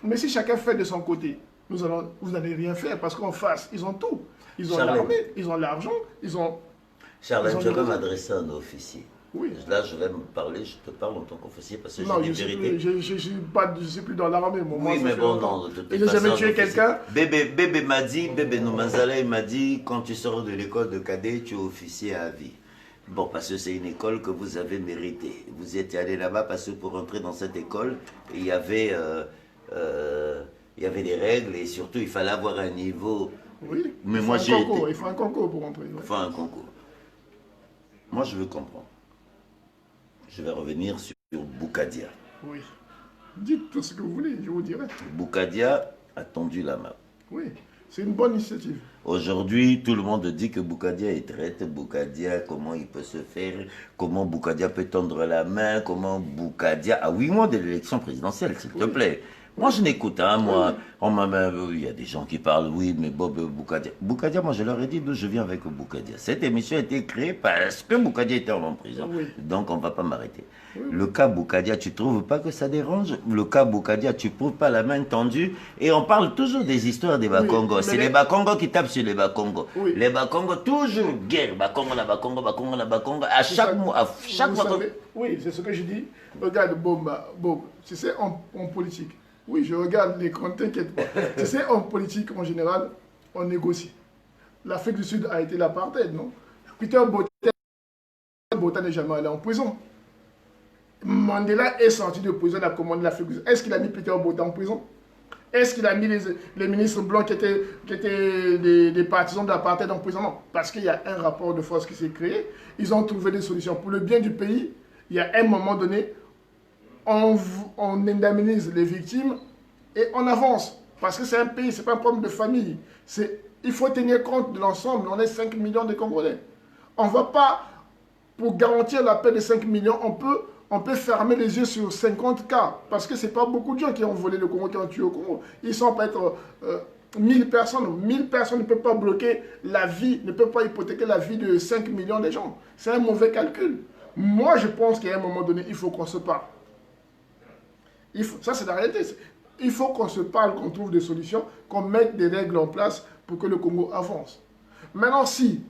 Mais si chacun fait de son côté, vous n'allez rien faire, parce qu'en face, ils ont tout. Ils ont l'armée, ils ont l'argent, ils ont... Charlène, je vais m'adresser à un officier. Oui. Là, je vais me parler, je te parle en tant qu'officier parce que non, j'ai des vérités. Je ne suis plus dans l'armée. Oui, mais bon, non, de toute façon. Il n'a jamais tué quelqu'un. Bébé m'a dit, Bébé Noumanzala, il m'a dit, quand tu sors de l'école de cadet, tu es officier à vie. Bon, parce que c'est une école que vous avez méritée. Vous étiez allé là-bas parce que pour entrer dans cette école, il y avait des règles et surtout, il fallait avoir un niveau. Oui, mais moi, il faut un concours pour entrer. Il faut un concours. Moi, je veux comprendre. Je vais revenir sur Boukadia. Oui. Dites tout ce que vous voulez, je vous dirai. Boukadia a tendu la main. Oui, c'est une bonne initiative. Aujourd'hui, tout le monde dit que Boukadia est traite. Boukadia, comment il peut se faire? Comment Boukadia peut tendre la main? Comment Boukadia, à 8 mois de l'élection présidentielle, s'il te plaît. Moi, je n'écoute, hein, moi. Il y a des gens qui parlent, oui, mais Bob Boukadia. Boukadia, moi, je leur ai dit d'où je viens avec Boukadia. Cette émission a été créée parce que Boukadia était en prison. Oui. Donc, on ne va pas m'arrêter. Oui. Le cas Boukadia, tu ne trouves pas que ça dérange? Le cas Boukadia, tu ne trouves pas la main tendue? Et on parle toujours des histoires des Bakongo. C'est les Bakongo qui tapent sur les Bakongo. Oui. Les Bakongo, toujours guerre. Bakongo, la Bakongo, Bakongo, la Bakongo. À chaque mois, à chaque fois. Oui, c'est ce que je dis. Regarde, Bob, tu sais, en politique. Oui, je regarde l'écran, t'inquiète pas. Tu sais, en politique, en général, on négocie. L'Afrique du Sud a été l'apartheid, non? Peter Botha n'est jamais allé en prison. Mandela est sorti de prison, il a commandé l'Afrique du Sud. Est-ce qu'il a mis Peter Botha en prison? Est-ce qu'il a mis les ministres blancs qui étaient des partisans de l'apartheid en prison? Non, parce qu'il y a un rapport de force qui s'est créé. Ils ont trouvé des solutions. Pour le bien du pays, il y a un moment donné, on indemnise les victimes et on avance. Parce que c'est un pays, ce n'est pas un problème de famille. Il faut tenir compte de l'ensemble. On est 5 millions de Congolais. On ne va pas, pour garantir la paix de 5 millions, on peut fermer les yeux sur 50 cas. Parce que ce n'est pas beaucoup de gens qui ont volé le Congo, qui ont tué au Congo. Ils sont peut-être 1000 personnes. 1000 personnes ne peuvent pas bloquer la vie, ne peuvent pas hypothéquer la vie de 5 millions de gens. C'est un mauvais calcul. Moi, je pense qu'à un moment donné, il faut qu'on se parle. Ça, c'est la réalité. Il faut qu'on se parle, qu'on trouve des solutions, qu'on mette des règles en place pour que le Congo avance. Maintenant, si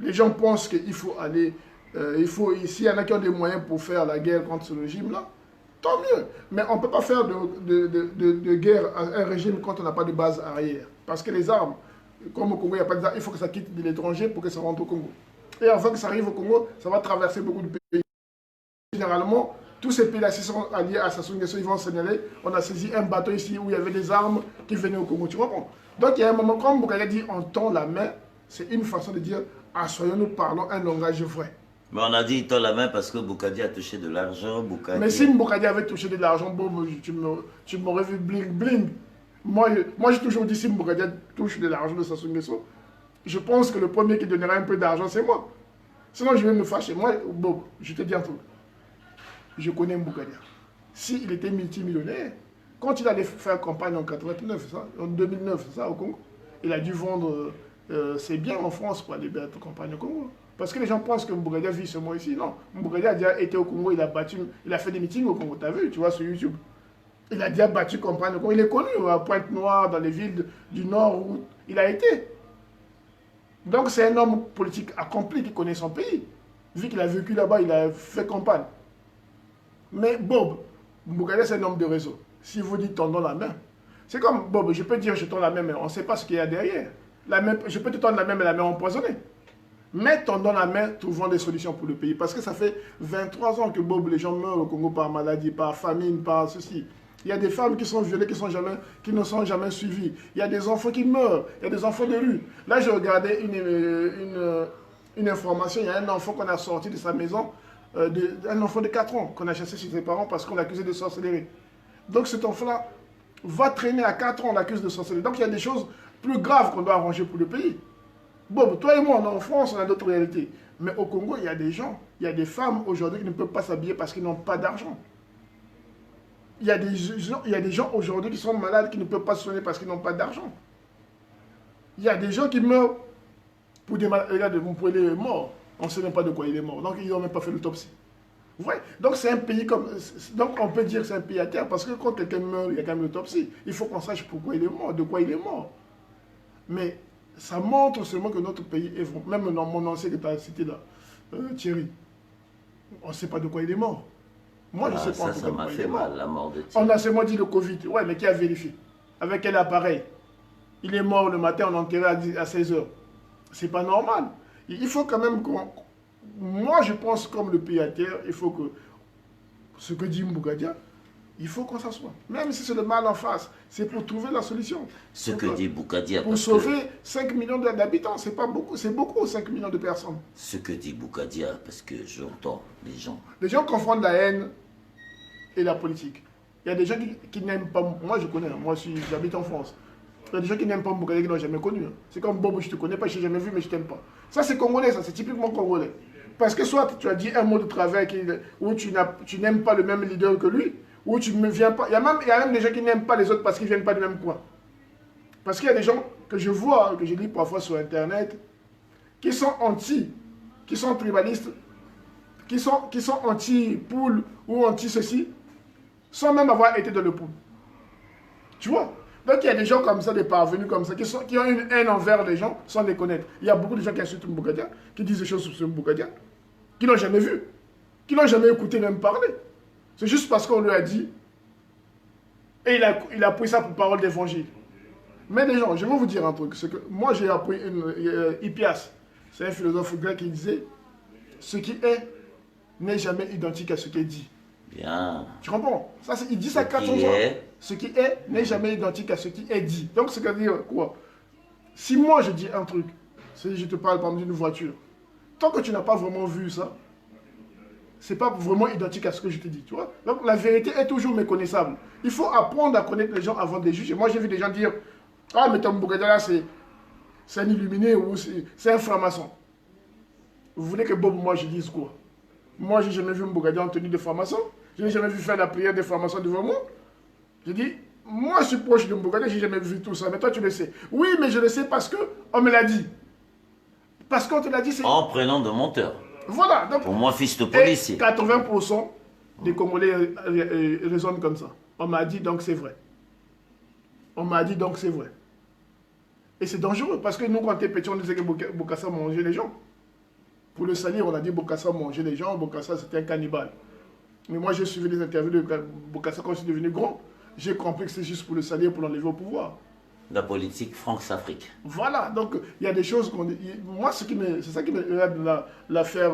les gens pensent qu'il faut aller, s'il y en a qui ont des moyens pour faire la guerre contre ce régime-là, tant mieux. Mais on ne peut pas faire de guerre à un régime quand on n'a pas de base arrière. Parce que les armes, comme au Congo, il n'y a pas d'armes, il faut que ça quitte de l'étranger pour que ça rentre au Congo. Et avant que ça arrive au Congo, ça va traverser beaucoup de pays. Généralement, tous ces pays-là, s'ils sont alliés à Sassou Nguesso, ils vont signaler, on a saisi un bateau ici où il y avait des armes qui venaient au Congo, tu comprends? Donc il y a un moment, comme Bougadia dit, on tend la main, c'est une façon de dire, assoyons-nous, parlons un langage vrai. Mais on a dit il tend la main parce que Boukadi a touché de l'argent. Mais si Bougadia avait touché de l'argent, bon, tu m'aurais vu bling bling. Moi j'ai toujours dit, si Bougadia touche de l'argent de Sassou Nguesso, je pense que le premier qui donnera un peu d'argent, c'est moi. Sinon, je vais me fâcher. Moi, bon, je te dis un truc. Je connais Mboukadia. S'il était multimillionnaire, quand il allait faire campagne en 89, ça, en 2009, c'est ça, au Congo, il a dû vendre ses biens en France pour aller faire campagne au Congo. Parce que les gens pensent que Mboukadia vit seulement ici. Non, Mboukadia a déjà été au Congo, il a fait des meetings au Congo, t'as vu, tu vois, sur YouTube. Il a déjà battu campagne au Congo. Il est connu à Pointe-Noire, dans les villes du Nord où il a été. Donc c'est un homme politique accompli qui connaît son pays. Vu qu'il a vécu là-bas, il a fait campagne. Mais Bob, Mboukadia c'est un homme de réseau. Si vous dites tendons la main, c'est comme Bob, je peux dire je tends la main, mais on ne sait pas ce qu'il y a derrière. Je peux te tendre la main, mais la main empoisonnée. Mais tendons la main, trouvons des solutions pour le pays. Parce que ça fait 23 ans que Bob, les gens meurent au Congo par maladie, par famine, par ceci. Il y a des femmes qui sont violées, qui ne sont jamais suivies. Il y a des enfants qui meurent. Il y a des enfants de rue. Là, j'ai regardé une information. Il y a un enfant qu'on a sorti de sa maison, un enfant de 4 ans, qu'on a chassé chez ses parents parce qu'on l'accusait de sorcellerie. Donc cet enfant-là va traîner à 4 ans, on l'accuse de sorcellerie. Donc il y a des choses plus graves qu'on doit arranger pour le pays. Bon, toi et moi, en France, on a d'autres réalités. Mais au Congo, il y a des gens, il y a des femmes aujourd'hui qui ne peuvent pas s'habiller parce qu'ils n'ont pas d'argent. Il y a des gens aujourd'hui qui sont malades, qui ne peuvent pas se soigner parce qu'ils n'ont pas d'argent. Il y a des gens qui meurent pour des maladies. Regarde, pour les morts. On ne sait même pas de quoi il est mort. Donc, ils n'ont même pas fait l'autopsie. Vous voyez? Donc, c'est un pays comme... Donc, on peut dire que c'est un pays à terre parce que quand quelqu'un meurt, il y a quand même l'autopsie. Il faut qu'on sache pourquoi il est mort, de quoi il est mort. Mais ça montre seulement que notre pays est... Même dans mon ancien que tu as cité là, Thierry, on ne sait pas de quoi il est mort. Moi, je ne sais pas. Ça m'a fait mal, la mort de Thierry. On a seulement dit le Covid. Ouais, mais qui a vérifié? Avec quel appareil? Il est mort le matin, on l'a enterré à 16h. C'est pas normal. Il faut quand même qu'on... Moi, je pense comme le pays à terre, il faut que... Ce que dit Mboukadia, il faut qu'on s'assoie. Même si c'est le mal en face, c'est pour trouver la solution. Ce que dit Boukadia... Pour sauver 5 millions d'habitants, c'est pas beaucoup, c'est beaucoup 5 millions de personnes. Ce que dit Boukadia, parce que j'entends les gens... Les gens confondent la haine et la politique. Il y a des gens qui n'aiment pas... Moi, je connais, moi, j'habite en France. Il y a des gens qui n'aiment pas Mboukadia, qui n'ont jamais connu. C'est comme Bob, je te connais pas, je t'ai jamais vu, mais je t'aime pas. Ça, c'est congolais, ça, c'est typiquement congolais. Parce que soit tu as dit un mot de travers où tu n'aimes pas le même leader que lui, ou tu ne viens pas... Il y a même des gens qui n'aiment pas les autres parce qu'ils ne viennent pas du même coin. Parce qu'il y a des gens que je vois, que je lis parfois sur Internet, qui sont qui sont tribalistes, qui sont anti-poule ou anti-ceci, sans même avoir été dans le poule. Tu vois? Donc il y a des gens comme ça, des parvenus comme ça, qui ont une haine envers les gens sans les connaître. Il y a beaucoup de gens qui insultent Mboukadia, qui disent des choses sur Mboukadia, qui n'ont jamais vu, qui n'ont jamais écouté même parler. C'est juste parce qu'on lui a dit, et il a pris ça pour parole d'évangile. Mais les gens, je vais vous dire un truc, c'est que moi j'ai appris Hippias, c'est un philosophe grec qui disait, ce qui est n'est jamais identique à ce qui est dit. Bien. Tu comprends? Ça, il dit ça 400 fois. Ce qui est n'est jamais identique à ce qui est dit. Donc, c'est à dire quoi? Si moi je dis un truc, si je te parle par exemple d'une voiture, tant que tu n'as pas vraiment vu ça, c'est pas vraiment identique à ce que je te dis, tu vois? Donc, la vérité est toujours méconnaissable. Il faut apprendre à connaître les gens avant de les juger. Moi, j'ai vu des gens dire, ah, mais Tom Mboukadia là, c'est un illuminé ou c'est un franc-maçon. Vous voulez que Bob, moi, je dise quoi? Moi, j'ai jamais vu Mboukadia en tenue de franc-maçon. Je n'ai jamais vu faire la prière des francs-maçons devant moi. Je dis, moi, je suis proche de Mboukadia, j'ai jamais vu tout ça. Mais toi, tu le sais. Oui, mais je le sais parce qu'on me l'a dit. Parce qu'on te l'a dit, c'est... En prenant de monteur. Voilà. Donc, pour moi, fils de policier. 80% des Congolais raisonnent comme ça. On m'a dit donc c'est vrai. On m'a dit donc c'est vrai. Et c'est dangereux parce que nous, quand on était petits, on disait que Bokassa mangeait les gens. Pour le salir, on a dit Bokassa mangeait les gens, Bokassa c'était un cannibale. Mais moi, j'ai suivi les interviews de Bokassa quand je suis devenu grand. J'ai compris que c'est juste pour le salir, pour l'enlever au pouvoir. La politique France-Afrique. Voilà, donc il y a des choses qu'on dit. Moi, c'est ça qui me regarde l'affaire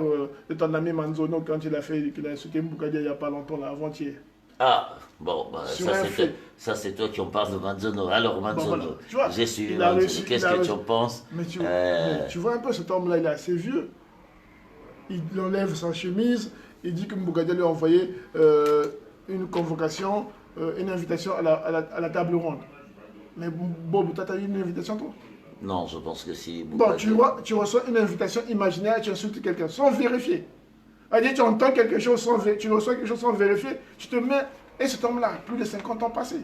de ton ami Manzono quand il a sauté Mboukadia il n'y a pas longtemps, là, avant-hier. Ah, bon, bah, Sur un fait. ça c'est toi qui en parles de Manzono. Alors Manzono, Bon, voilà. j'ai suivi Il a Manzono. reçu- Qu'est-ce il a que tu en reçu- penses? Mais tu vois un peu, cet homme-là, il est assez vieux. Il enlève sa chemise, il dit que Mboukadia lui a envoyé une convocation, une invitation à la table ronde. Mais Bob, t'as eu une invitation toi? Non, je pense que si. Bon, tu reçois une invitation imaginaire et tu insultes quelqu'un sans vérifier. C'est-à-dire, tu entends quelque chose tu reçois quelque chose sans vérifier, tu te mets. Et cet homme-là, plus de 50 ans passés.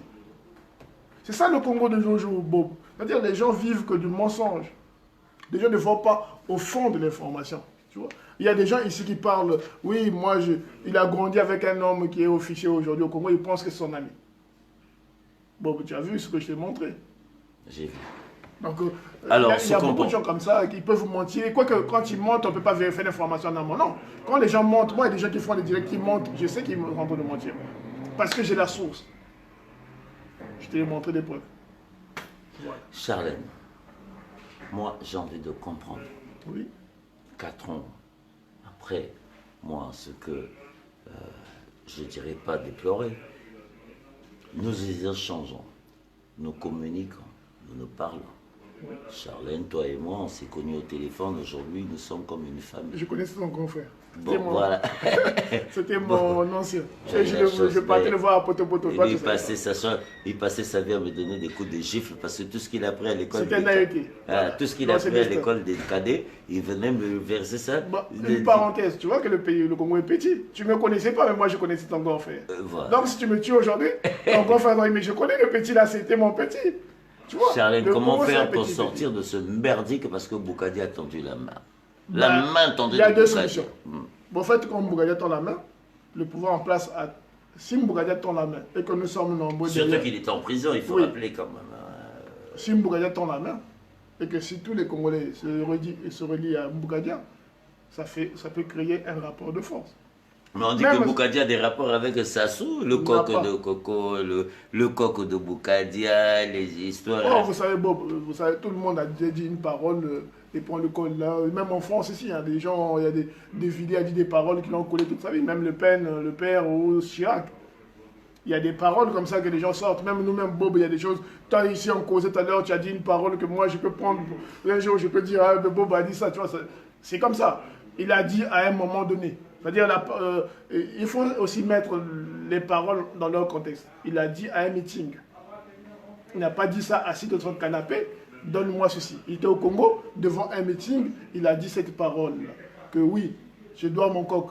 C'est ça le Congo de nos jours, Bob. C'est-à-dire, les gens vivent que du mensonge. Les gens ne vont pas au fond de l'information. Tu vois? Il y a des gens ici qui parlent, oui, il a grandi avec un homme qui est officier aujourd'hui au Congo, il pense que c'est son ami. Bob, tu as vu ce que je t'ai montré? J'ai vu. Donc, Alors, il y a beaucoup de gens comme ça qui peuvent mentir. Quoique, quand ils mentent, on ne peut pas vérifier l'information en amont. Non. Quand les gens mentent, moi, il y a des gens qui font des directs qui mentent, je sais qu'ils me rendent de mentir. Parce que j'ai la source. Je t'ai montré des preuves. Voilà. Charlène, moi, j'ai envie de comprendre. Oui. 4 ans après, moi, ce que je ne dirais pas déplorer, nous échangeons, nous communiquons, nous nous parlons. Charlène, toi et moi, on s'est connus au téléphone. Aujourd'hui, nous sommes comme une famille. Je connaissais ton grand frère. Bon, voilà. C'était mon ancien. J'ai la chance, Je partais mais le voir à Poto-Poto. il passait sa vie à me donner des coups de gifle parce que tout ce qu'il a appris à l'école. C'était naïveté. Tout ce qu'il a appris à l'école des cadets, il venait me verser ça. Bon, une parenthèse, tu vois que le Congo est petit. Tu ne me connaissais pas, mais moi je connaissais ton grand frère. Voilà. Donc si tu me tues aujourd'hui, ton grand frère, mais je connais le petit là, c'était mon petit. Tu vois, Charlène, comment Congo, c'est un faire pour petit sortir de ce merdique parce que Boukadi a tendu la main? Bah, La main tendue il y a de deux Boukadi. solutions. Bon, en fait, quand Mbougadia tend la main, le pouvoir en place a... Si Mbougadia tend la main et que nous sommes nombreux Surtout derrière... qu'il était en prison, il faut Oui. rappeler quand même. Si Mbougadia tend la main et que si tous les Congolais se relient à Mbougadia, ça peut créer un rapport de force. Mais on dit Même- que Boukadi a des rapports avec Sassou, le coq pas. de Coco, le coq de Boukadia, les histoires. Oh, vous savez, Bob, vous savez, tout le monde a déjà dit une parole et prend le col là. Même en France ici, il y a des gens, il y a des vidéos, a dit des paroles qui l'ont collé toute sa vie. Même Le Pen, le père ou Chirac. Il y a des paroles comme ça que les gens sortent. Même nous-mêmes, Bob, il y a des choses. Toi, ici, on causait tout à l'heure, tu as dit une parole que moi, je peux prendre. Un jour, je peux dire, ah, mais Bob a dit ça, tu vois. C'est comme ça. Il a dit à un moment donné. C'est-à-dire, il faut aussi mettre les paroles dans leur contexte. Il a dit à un meeting. Il n'a pas dit ça assis dans son canapé, donne-moi ceci. Il était au Congo, devant un meeting, il a dit cette parole-là. Que oui, je dois mon coq.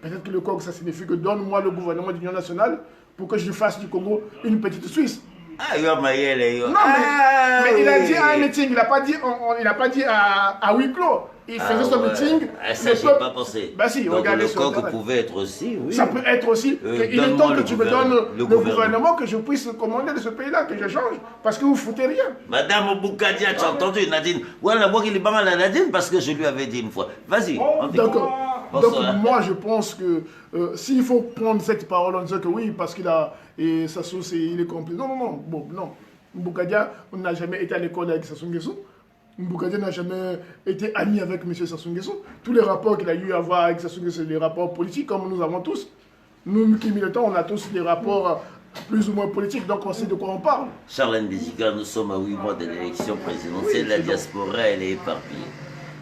Peut-être que le coq, ça signifie que donne-moi le gouvernement de l'Union nationale pour que je fasse du Congo une petite Suisse. Ah, yo, Mayele, yo. Non, Ah, mais il a oui. dit à un meeting, il n'a pas dit, à huis clos. Il faisait son ouais. meeting. Ah, ça, le j'ai peuple- pas pensé. Bah si, Donc regardez le sur coq Internet. pouvait être aussi, oui. Ça peut être aussi. Il est donne-moi temps que le tu me donnes le gouvernement. gouvernement, que je puisse commander de ce pays-là, que je change. Parce que vous foutez rien. Madame Boukadia, tu as entendu Nadine? Voilà, moi, il est pas mal à Nadine parce que je lui avais dit une fois. Vas-y. on t'écoute. D'accord. Bonsoir. Donc moi je pense que s'il faut prendre cette parole en disant que oui, parce qu'il a et Sassou il est complice. Non, non, non, bon, non. Mboukadia, on n'a jamais été à l'école avec Sassou Nguesso. Mboukadia n'a jamais été ami avec M. Sassou Nguesso. Tous les rapports qu'il a eu à voir avec Sassou Nguesso, c'est des rapports politiques comme nous avons tous. Nous qui militons, on a tous des rapports plus ou moins politiques, donc on sait de quoi on parle. Charlène Bézica, nous sommes à 8 mois de l'élection présidentielle. Oui, La c'est diaspora, elle est éparpillée.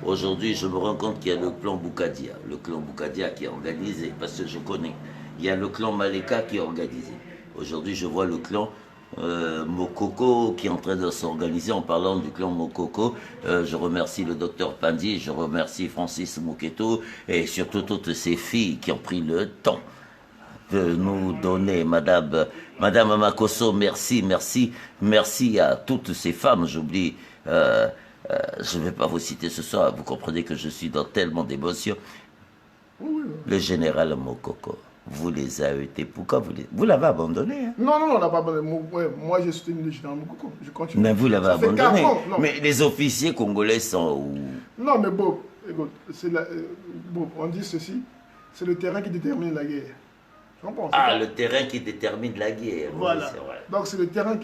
Aujourd'hui, je me rends compte qu'il y a le clan Boukadia. Le clan Boukadia qui est organisé, parce que je connais. Il y a le clan Maleka qui est organisé. Aujourd'hui, je vois le clan Mokoko qui est en train de s'organiser en parlant du clan Mokoko. Je remercie le docteur Pandi, je remercie Francis Mouketo et surtout toutes ces filles qui ont pris le temps de nous donner, Madame Makosso, merci, merci, merci à toutes ces femmes, j'oublie, je ne vais pas vous citer ce soir, vous comprenez que je suis dans tellement d'émotions. Le général Mokoko, vous les AET, pourquoi vous l'avez abandonné hein? Non, non, non, on n'a pas abandonné. Moi, j'ai soutenu le général Moukoko. Je continue. Mais vous l'avez Ça fait 4 abandonné. ans, non. Mais les officiers congolais sont où? Non, mais Bob, écoute, Bob, on dit ceci, c'est le terrain qui détermine la guerre. Tu comprends? Ah, le terrain qui détermine la guerre. Voilà. Oui, c'est vrai. Donc c'est le terrain,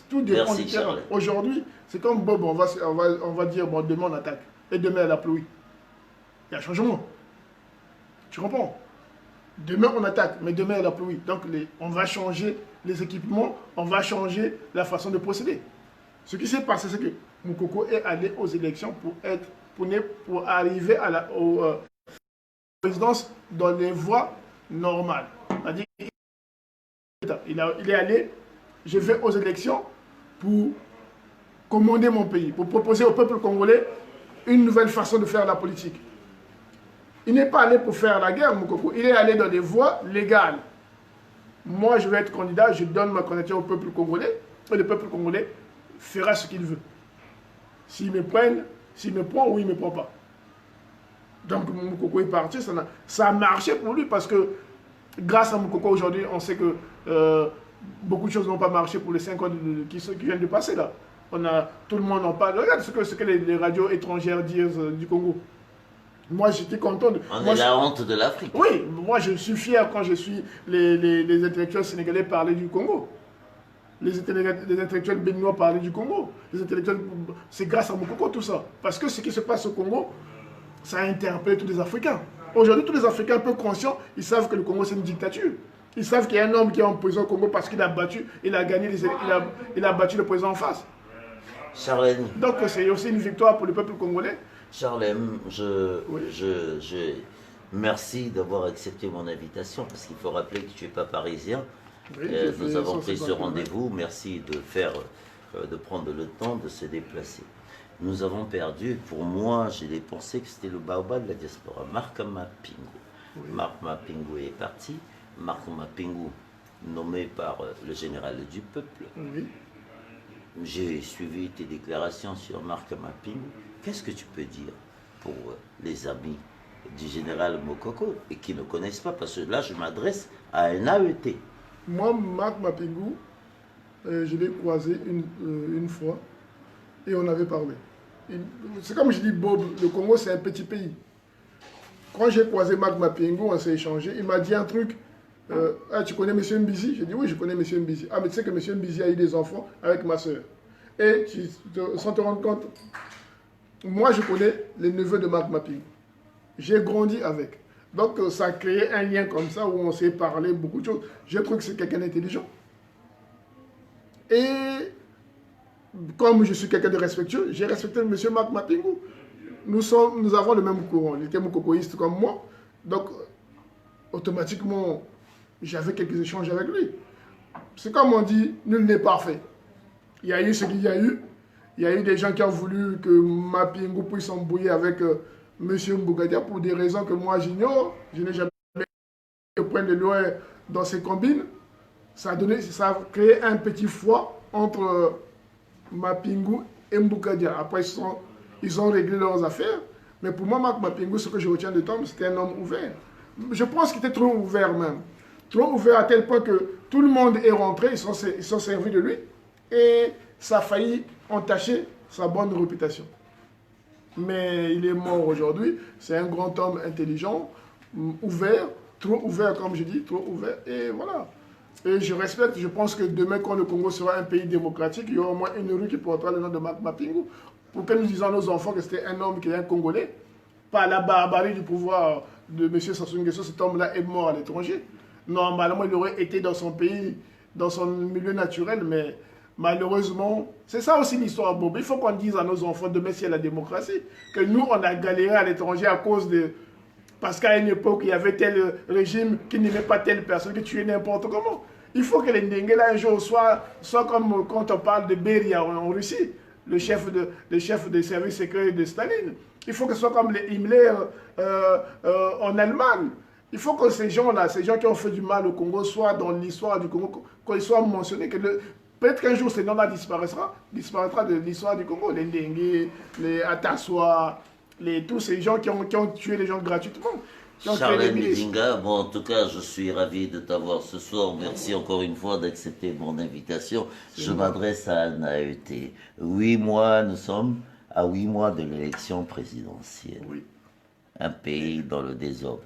tout dépend Merci, du terrain. Charles. Aujourd'hui, c'est comme Bob, on va dire, bon, demain on attaque, et demain il y a la pluie. Il y a un changement. Tu comprends? Demain on attaque, mais demain il y a la pluie. Donc on va changer les équipements, on va changer la façon de procéder. Ce qui s'est passé, c'est que Moukoko est allé aux élections pour arriver à la présidence dans les voies normales. C'est-à-dire, il est allé, je vais aux élections pour commander mon pays, pour proposer au peuple congolais une nouvelle façon de faire la politique. Il n'est pas allé pour faire la guerre, Moukoko. Il est allé dans des voies légales. Moi, je vais être candidat, je donne ma candidature au peuple congolais, et le peuple congolais fera ce qu'il veut. S'il me prend ou il ne me prend pas. Donc, Moukoko est parti, ça a marché pour lui parce que grâce à Moukoko, aujourd'hui, on sait que beaucoup de choses n'ont pas marché pour les 5 ans qui viennent de passer là. Tout le monde en parle. Regarde ce que les radios étrangères disent du Congo. Moi, j'étais content. On est la honte de l'Afrique. Oui, moi, je suis fier quand je suis les intellectuels sénégalais parler du Congo. Les intellectuels béninois parler du Congo. Les intellectuels, c'est grâce à Moukoko tout ça. Parce que ce qui se passe au Congo, ça a interpellé tous les Africains. Aujourd'hui, tous les Africains un peu conscients, ils savent que le Congo c'est une dictature. Ils savent qu'il y a un homme qui est en prison au Congo parce qu'il a battu, il a gagné, il a battu le président en face. Charlène. Donc c'est aussi une victoire pour le peuple congolais. Charlène, merci d'avoir accepté mon invitation parce qu'il faut rappeler que tu n'es pas parisien. Oui, nous avons pris ce rendez-vous. Merci de prendre le temps de se déplacer. Nous avons perdu, pour moi, j'ai pensé que c'était le baobab de la diaspora, Marc Mapingu. Oui. Marc Mapingu est parti. Marc Mapingu, nommé par le général du peuple. Oui. J'ai suivi tes déclarations sur Marc Mapingu. Qu'est-ce que tu peux dire pour les amis du général Moukoko et qui ne connaissent pas? Parce que là, je m'adresse à un AET. Moi, Marc Mapingu, je l'ai croisé une fois. Et on avait parlé. C'est comme je dis, Bob, le Congo c'est un petit pays. Quand j'ai croisé Marc Mapingu, on s'est échangé, il m'a dit un truc, ah, tu connais M. Mbizi? J'ai dit oui, je connais M. Mbizi. Ah, mais tu sais que M. Mbizi a eu des enfants avec ma soeur. Et sans te rendre compte, moi je connais les neveux de Marc Mapingu. J'ai grandi avec. Donc ça a créé un lien comme ça où on s'est parlé beaucoup de choses. J'ai cru que c'est quelqu'un d'intelligent. Et comme je suis quelqu'un de respectueux, j'ai respecté M. Marc Mapingu. Nous avons le même courant. Il était mokokoïste comme moi. Donc, automatiquement, j'avais quelques échanges avec lui. C'est comme on dit, nul n'est parfait. Il y a eu ce qu'il y a eu. Il y a eu des gens qui ont voulu que Mapingu puisse s'embrouiller avec M. Mbougadia pour des raisons que moi j'ignore. Je n'ai jamais eu le point de loin dans ces combines. Ça a créé un petit froid entre Mapingu et Mbougadia. Après, ils ont réglé leurs affaires. Mais pour moi, Marc Mapingu, ce que je retiens de Tom, c'était un homme ouvert. Je pense qu'il était trop ouvert même. Trop ouvert à tel point que tout le monde est rentré, ils sont servis de lui. Et ça a failli entacher sa bonne réputation. Mais il est mort aujourd'hui. C'est un grand homme intelligent, ouvert, trop ouvert comme je dis, trop ouvert. Et voilà. Et je respecte, je pense que demain, quand le Congo sera un pays démocratique, il y aura au moins une rue qui portera le nom de Marc Mapingu. Pour que nous disions à nos enfants que c'était un homme qui est un Congolais, pas la barbarie du pouvoir de M. Sassou Nguesso, cet homme-là est mort à l'étranger. Normalement, il aurait été dans son pays, dans son milieu naturel, mais malheureusement, c'est ça aussi l'histoire, Bob. Il faut qu'on dise à nos enfants, demain, s'il y a la démocratie, que nous, on a galéré à l'étranger à cause de... Parce qu'à une époque, il y avait tel régime qui n'aimait pas telle personne, qui tuait n'importe comment. Il faut que les Ndenge, là, un jour, soient comme quand on parle de Beria en Russie, le chef des services secrets de Staline. Il faut que ce soit comme les Himmler en Allemagne. Il faut que ces gens-là, ces gens qui ont fait du mal au Congo, soient dans l'histoire du Congo, qu'ils soient mentionnés. Peut-être qu'un jour, ces noms-là disparaîtra de l'histoire du Congo. Les Ndenge, les Atassoa, tous ces gens qui ont tué les gens gratuitement. qui ont créé Charles les milices. Midinga, bon, en tout cas, je suis ravi de t'avoir ce soir. Merci encore une fois d'accepter mon invitation. Je m'adresse à Naëté. 8 mois, nous sommes à 8 mois de l'élection présidentielle. Oui. Un pays dans le désordre.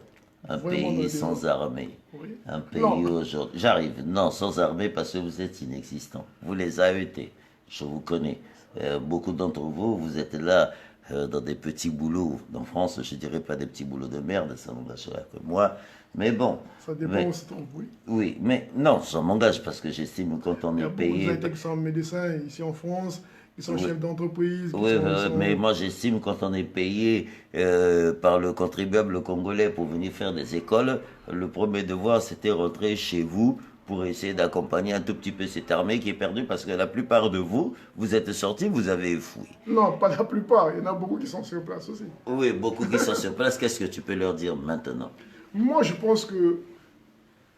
Un Vraiment dans le pays sans désordre. armée. Oui. Un pays Non. aujourd'hui. J'arrive. Non, sans armée parce que vous êtes inexistants. Vous les AET. Je vous connais. Beaucoup d'entre vous, vous êtes là dans des petits boulots. En France, je dirais pas des petits boulots de merde, ça m'engagerait que moi. Mais bon. Ça dépend Mais- aussi, oui. oui, mais non, ça m'engage parce que j'estime quand on Il y est a beaucoup de payé. gens qui sont médecins ici en France, qui sont Oui. chefs d'entreprise. qui Oui, sont- mais moi j'estime quand on est payé par le contribuable congolais pour venir faire des écoles, le premier devoir c'était rentrer chez vous pour essayer d'accompagner un tout petit peu cette armée qui est perdue parce que la plupart de vous, vous êtes sortis, vous avez fui. Non, pas la plupart. Il y en a beaucoup qui sont sur place aussi. Oui, beaucoup qui sont sur place, qu'est-ce que tu peux leur dire maintenant? Moi, je pense que...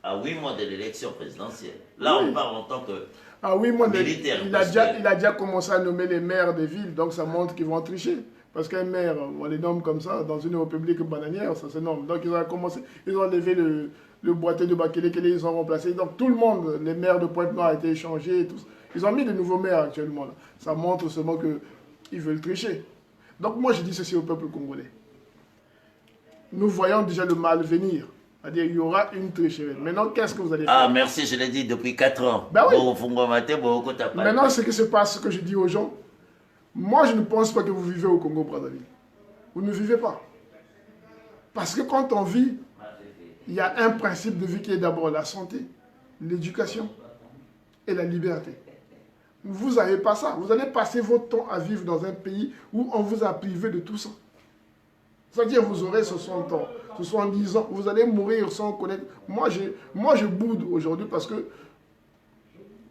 À 8 mois de l'élection présidentielle, là Oui. on parle en tant que... Ah oui, moi, Militaire, il a parce déjà, que- il a déjà commencé à nommer les maires des villes, donc ça montre qu'ils vont tricher. Parce qu'un maire, on les nomme comme ça, dans une république bananière, ça se nomme. Donc ils ont commencé, ils ont levé le boîtier de Bakele, ils ont remplacé. Donc tout le monde, les maires de Pointe-Noire ont été échangés. Et tout. Ils ont mis de nouveaux maires actuellement. Là. Ça montre seulement qu'ils veulent tricher. Donc moi je dis ceci au peuple congolais. Nous voyons déjà le mal venir. C'est-à-dire il y aura une tricherie. Maintenant, qu'est-ce que vous allez faire? Ah merci, je l'ai dit depuis 4 ans. Ben oui. Bon, Fungo Maté, bon, Okota Pai. Maintenant, ce qui se passe, ce que je dis aux gens, moi, je ne pense pas que vous vivez au Congo-Brazzaville. Vous ne vivez pas. Parce que quand on vit, il y a un principe de vie qui est d'abord la santé, l'éducation et la liberté. Vous n'avez pas ça. Vous allez passer votre temps à vivre dans un pays où on vous a privé de tout ça. C'est-à-dire vous aurez 60 ans, 70 ans, vous allez mourir sans connaître. Moi, je boude aujourd'hui parce que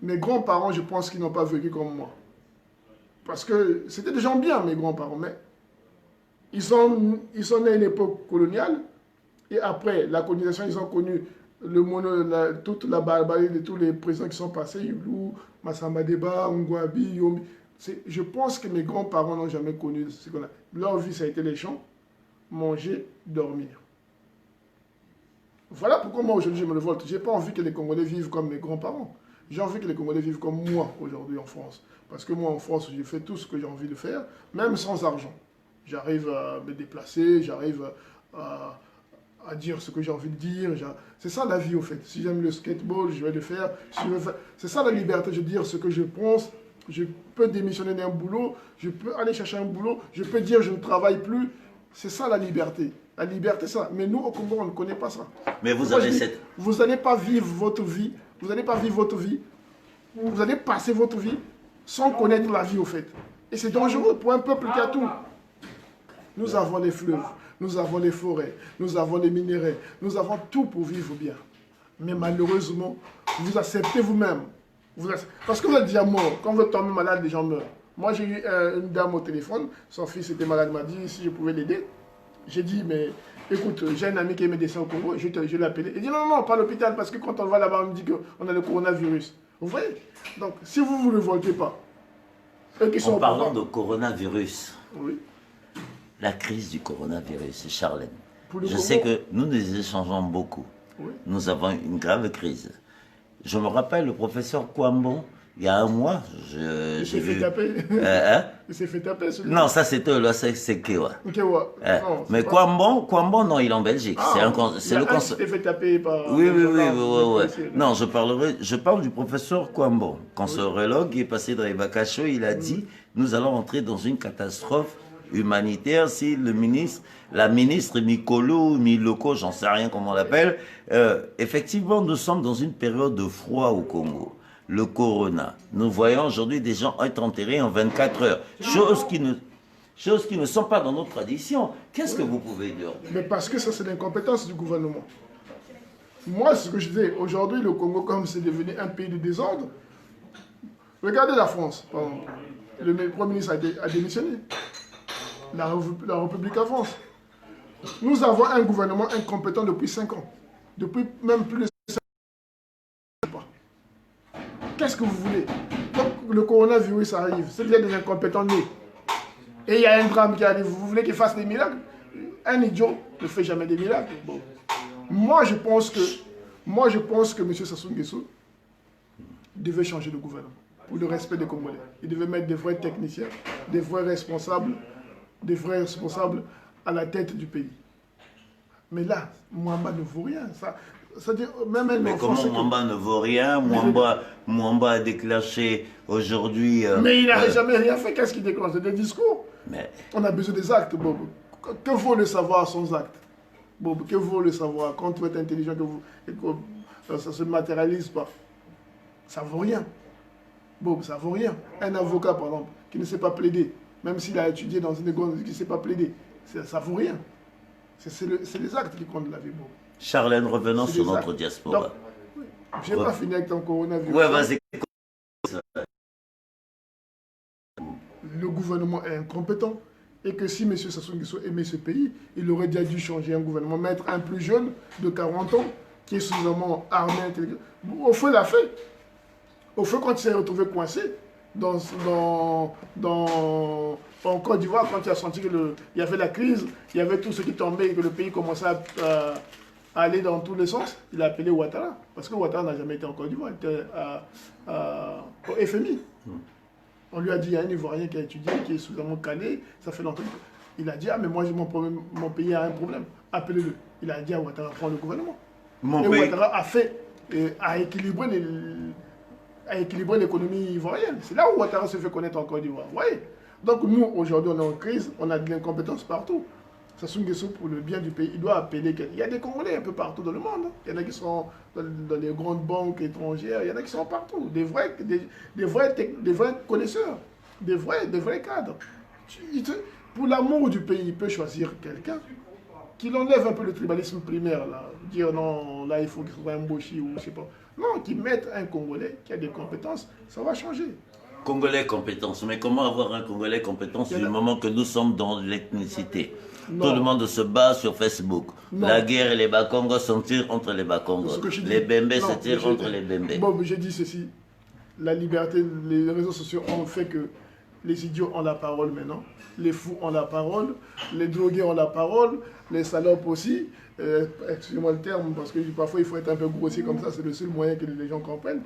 mes grands-parents, je pense qu'ils n'ont pas vécu comme moi. Parce que c'était des gens bien, mes grands-parents, mais ils sont nés à une époque coloniale, et après la colonisation, ils ont connu toute la barbarie de tous les présidents qui sont passés, Yulu, Massamba Deba, Ngouabi, Yombi. Je pense que mes grands-parents n'ont jamais connu ce qu'on a. Leur vie, ça a été les champs, manger, dormir. Voilà pourquoi moi aujourd'hui je me révolte. Je n'ai pas envie que les Congolais vivent comme mes grands-parents. J'ai envie que les Congolais vivent comme moi aujourd'hui en France. Parce que moi en France, j'ai fait tout ce que j'ai envie de faire, même sans argent. J'arrive à me déplacer, j'arrive à dire ce que j'ai envie de dire. C'est ça la vie au fait. Si j'aime le skateboard, je vais le faire. C'est ça la liberté, je veux dire ce que je pense. Je peux démissionner d'un boulot, je peux aller chercher un boulot, je peux dire je ne travaille plus. C'est ça la liberté. La liberté, c'est ça. Mais nous, au Congo, on ne connaît pas ça. Mais vous Moi, avez je dis, cette... vous n'allez pas vivre votre vie. Vous n'allez pas vivre votre vie. Vous allez passer votre vie sans connaître la vie, au fait. Et c'est dangereux pour un peuple qui a tout. Nous avons les fleuves, nous avons les forêts, nous avons les minéraux, nous avons tout pour vivre bien. Mais malheureusement, vous acceptez vous-même. Parce que vous êtes déjà mort. Quand vous tombez malade, les gens meurent. Moi, j'ai eu une dame au téléphone, son fils était malade, m'a dit si je pouvais l'aider. J'ai dit, mais écoute, j'ai un ami qui est médecin au Congo, je l'ai appelé. Il dit, non, non, pas à l'hôpital, parce que quand on va là-bas, on me dit qu'on a le coronavirus. Vous voyez? Donc, si vous ne vous révoltez pas, eux qui sont En au parlant pouvoir- de coronavirus, Oui. la crise du coronavirus, Charlène, Pour le je Congo- sais que nous nous échangeons beaucoup. Oui. Nous avons une grave crise. Je me rappelle le professeur Kwambon, il y a un mois, Il j'ai s'est fait vu... taper. Hein? Il s'est fait taper, celui-là. Non, ça c'était là, c'est Kewa. Ok, ouais. Hein. Non, c'est Mais pas- Kwambon, non, il est en Belgique. Ah, c'est il y a le un qui s'est fait taper par... Oui, les oui, oui, gendarmes, oui, les ouais. policiers, là. Non, je parle du professeur Kwambon. Cancérologue qui est passé dans les Bakacho, il a dit, nous allons entrer dans une catastrophe humanitaire si la ministre Mikolo, Miloko, j'en sais rien comment on l'appelle, effectivement, nous sommes dans une période de froid au Congo. Le corona. Nous voyons aujourd'hui des gens être enterrés en 24 heures. Choses qui ne sont pas dans notre tradition. Qu'est-ce que vous pouvez dire? Mais parce que ça, c'est l'incompétence du gouvernement. Moi, ce que je disais, aujourd'hui, le Congo, comme c'est devenu un pays de désordre, regardez la France, par exemple. Le Premier ministre a démissionné. La République avance. Nous avons un gouvernement incompétent depuis 5 ans. Depuis même plus de 5 ans. Qu'est-ce que vous voulez? Quand le coronavirus arrive, c'est déjà des incompétents nés. Et il y a un drame qui arrive. Vous voulez qu'il fasse des miracles? un idiot ne fait jamais des miracles. Bon. Moi, je pense que M. Sassou Nguesso devait changer de gouvernement pour le respect des Congolais. Il devait mettre des vrais techniciens, des vrais responsables à la tête du pays. Mais là, Mwamba ne vaut rien. C'est-à-dire, même un mais enfant, comment Mwamba ne vaut rien? Mwamba a déclenché aujourd'hui... mais il n'a jamais rien fait. Qu'est-ce qu'il déclenche? Des discours. Mais... On a besoin des actes, Bob. Que vaut le savoir sans actes? Bob, que vaut le savoir? Quand vous êtes intelligent et que ça ne se matérialise pas, ça ne vaut rien. Bob, ça ne vaut rien. Un avocat, par exemple, qui ne sait pas plaider, même s'il a étudié dans une école qui ne sait pas plaider, ça ne vaut rien. C'est les actes qui comptent la vie, Bob. Charlène, revenons sur notre diaspora. Je n'ai pas fini avec ton coronavirus. Ouais, vas-y. Le gouvernement est incompétent et que si M. Sassou Nguesso aimait ce pays, il aurait déjà dû changer un gouvernement, mettre un plus jeune de 40 ans qui est suffisamment armé, intelligent. Au feu, l'a fait. Au feu, quand il s'est retrouvé coincé en Côte d'Ivoire, quand il a senti qu'il y avait la crise, il y avait tout ce qui tombait et que le pays commençait à aller dans tous les sens, il a appelé Ouattara. Parce que Ouattara n'a jamais été en Côte d'Ivoire, il était au FMI. On lui a dit, il y a un Ivoirien qui a étudié, qui est suffisamment calé, ça fait longtemps. Il a dit, ah mais moi mon pays a un problème, appelez-le. Il a dit à Ouattara, prends le gouvernement. Ouattara a équilibré l'économie ivoirienne. C'est là où Ouattara se fait connaître en Côte d'Ivoire. Vous voyez? Donc nous, aujourd'hui, on est en crise, on a de l'incompétence partout. Sassou Nguesso, pour le bien du pays, il doit appeler quelqu'un. Il y a des Congolais un peu partout dans le monde. Il y en a qui sont dans les grandes banques étrangères, il y en a qui sont partout. Des vrais connaisseurs, des vrais cadres. Pour l'amour du pays, il peut choisir quelqu'un qui l'enlève un peu le tribalisme primaire. Là. Dire non, là il faut qu'il soit un Mboshi ou je sais pas. Non, qu'il mette un Congolais qui a des compétences, ça va changer. Congolais compétence, mais comment avoir un Congolais compétence du moment que nous sommes dans l'ethnicité? Tout le monde se bat sur Facebook. Non. La guerre et les Bakongos sont tirés entre les Bakongos. Les Bembés se tirent entre les Bembés. Bob, j'ai dit ceci. La liberté, les réseaux sociaux ont fait que les idiots ont la parole maintenant. Les fous ont la parole. Les drogués ont la parole. Les salopes aussi. Excusez-moi le terme, parce que parfois il faut être un peu grossier comme ça. C'est le seul moyen que les gens comprennent.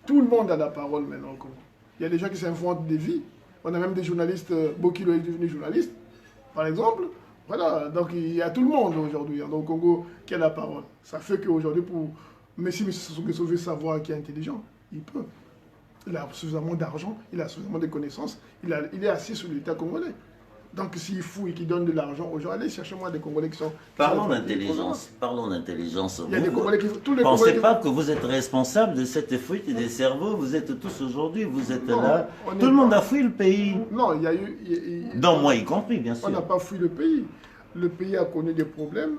Tout le monde a la parole maintenant. Il y a des gens qui s'inventent des vies. On a même des journalistes. Bokilo est devenu journaliste, par exemple. Voilà, donc il y a tout le monde aujourd'hui au Congo qui a la parole. Ça fait qu'aujourd'hui, mais si M. Sassou Nguesso veut savoir qui est intelligent, il peut. Il a suffisamment d'argent, il a suffisamment de connaissances, il est assis sur l'État congolais. Donc s'il fouille et qu'il donne de l'argent aux gens, allez chercher moi des Congolais qui sont... Parlons d'intelligence. Parlons d'intelligence. Il y a des Congolais qui... Tous les Pensez pas que vous êtes responsable de cette fuite des cerveaux. Vous êtes tous aujourd'hui, vous êtes là. Tout le monde a fui le pays. Non, il y a eu... Donc moi y compris, bien sûr. On n'a pas fui le pays. Le pays a connu des problèmes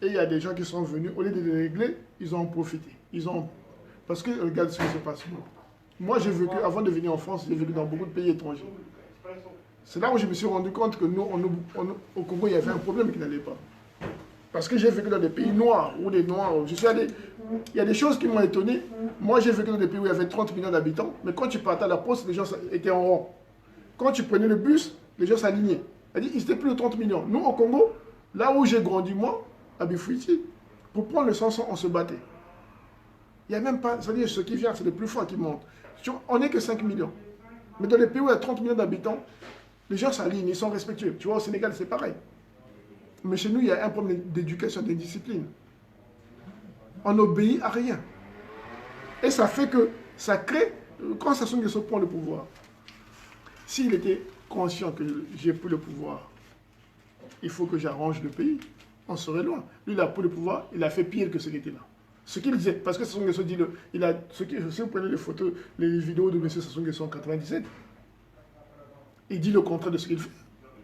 et il y a des gens qui sont venus, au lieu de les régler, ils ont profité. Parce que regarde ce qui se passe. Moi, j'ai vécu, avant de venir en France, j'ai vécu dans beaucoup de pays étrangers. C'est là où je me suis rendu compte que nous, au Congo, il y avait un problème qui n'allait pas. Parce que j'ai vécu dans des pays noirs, où les noirs... Il y a des choses qui m'ont étonné. Moi, j'ai vécu dans des pays où il y avait 30 millions d'habitants, mais quand tu partais à la poste, les gens étaient en rang. Quand tu prenais le bus, les gens s'alignaient. Ils n'étaient plus de 30 millions. Nous, au Congo, là où j'ai grandi, moi, à Bifouiti, pour prendre le 500, on se battait. Il n'y a même pas... C'est-à-dire, ce qui vient, c'est le plus fort qui monte. On n'est que 5 millions. Mais dans les pays où il y a 30 millions d'habitants, les gens s'alignent, ils sont respectueux. Tu vois, au Sénégal, c'est pareil. Mais chez nous, il y a un problème d'éducation, de discipline. On n'obéit à rien. Et ça fait que ça crée... Quand Sassou Nguesso prend le pouvoir, s'il était conscient que j'ai pris le pouvoir, il faut que j'arrange le pays, on serait loin. Lui, il a pris le pouvoir, il a fait pire que ce qui était là. Ce qu'il disait, parce que Sassou Nguesso dit, si vous prenez les photos, les vidéos de M. Sassou Nguesso en 97, il dit le contraire de ce qu'il fait.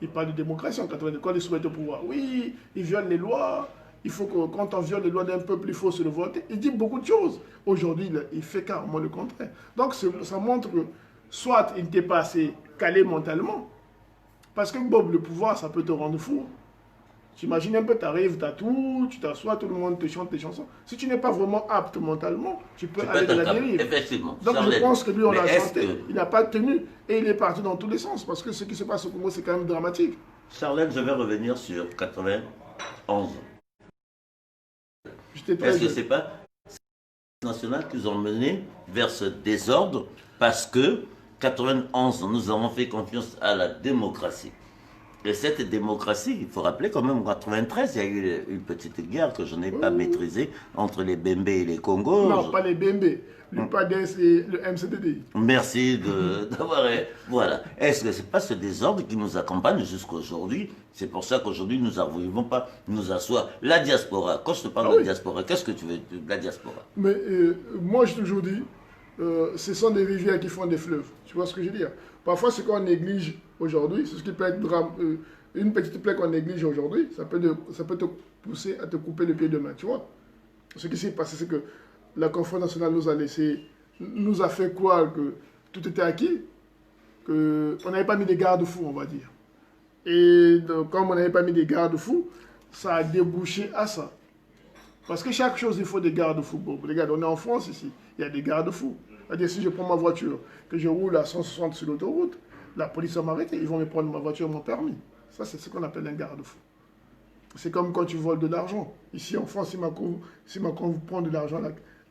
Il parle de démocratie en 97, quand il souhaite le pouvoir. Oui, il viole les lois, il faut que quand on viole les lois d'un peuple, il faut se le voter. Il dit beaucoup de choses. Aujourd'hui, il fait carrément le contraire. Donc ça montre que soit il n'était pas assez calé mentalement, parce que Bob, le pouvoir, ça peut te rendre fou. T'imagines un peu, tu arrives, tu as tout, tu t'assois, tout le monde te chante tes chansons. Si tu n'es pas vraiment apte mentalement, tu peux aller dans la dérive. Effectivement. Donc je pense que lui, on l'a chanté, il n'a pas tenu et il est parti dans tous les sens. Parce que ce qui se passe au Congo, c'est quand même dramatique. Charlène, je vais revenir sur 11. Est-ce que c'est pas national qu'ils ont mené vers ce désordre parce que 91, nous avons fait confiance à la démocratie. Et cette démocratie, il faut rappeler quand même, en 93, il y a eu une petite guerre que je n'ai pas maîtrisée entre les Bembe et les Congos. Non, pas les Bembe, l'UPADES et le MCDD. Merci d'avoir... Voilà. Est-ce que ce n'est pas ce désordre qui nous accompagne jusqu'à aujourd'hui? C'est pour ça qu'aujourd'hui, nous n'arrivons pas nous asseoir. La diaspora, quand je te parle de diaspora, qu'est-ce que tu veux de la diaspora? Mais moi, j'ai toujours dit, ce sont des rivières qui font des fleuves. Tu vois ce que je veux dire? Parfois, ce qu'on néglige aujourd'hui, c'est ce qui peut être une petite plaie qu'on néglige aujourd'hui, ça peut te pousser à te couper le pied demain, tu vois. Ce qui s'est passé, c'est que la conférence nationale nous a fait croire que tout était acquis, qu'on n'avait pas mis des garde-fous, on va dire. Et donc, comme on n'avait pas mis des garde-fous, ça a débouché à ça. Parce que chaque chose, il faut des garde-fous. Bon, regarde, on est en France ici, il y a des garde-fous. C'est-à-dire, si je prends ma voiture, que je roule à 160 sur l'autoroute, la police va m'arrêter, ils vont me prendre ma voiture, mon permis. Ça, c'est ce qu'on appelle un garde-fou. C'est comme quand tu voles de l'argent. Ici, en France, si Macron vous prend de l'argent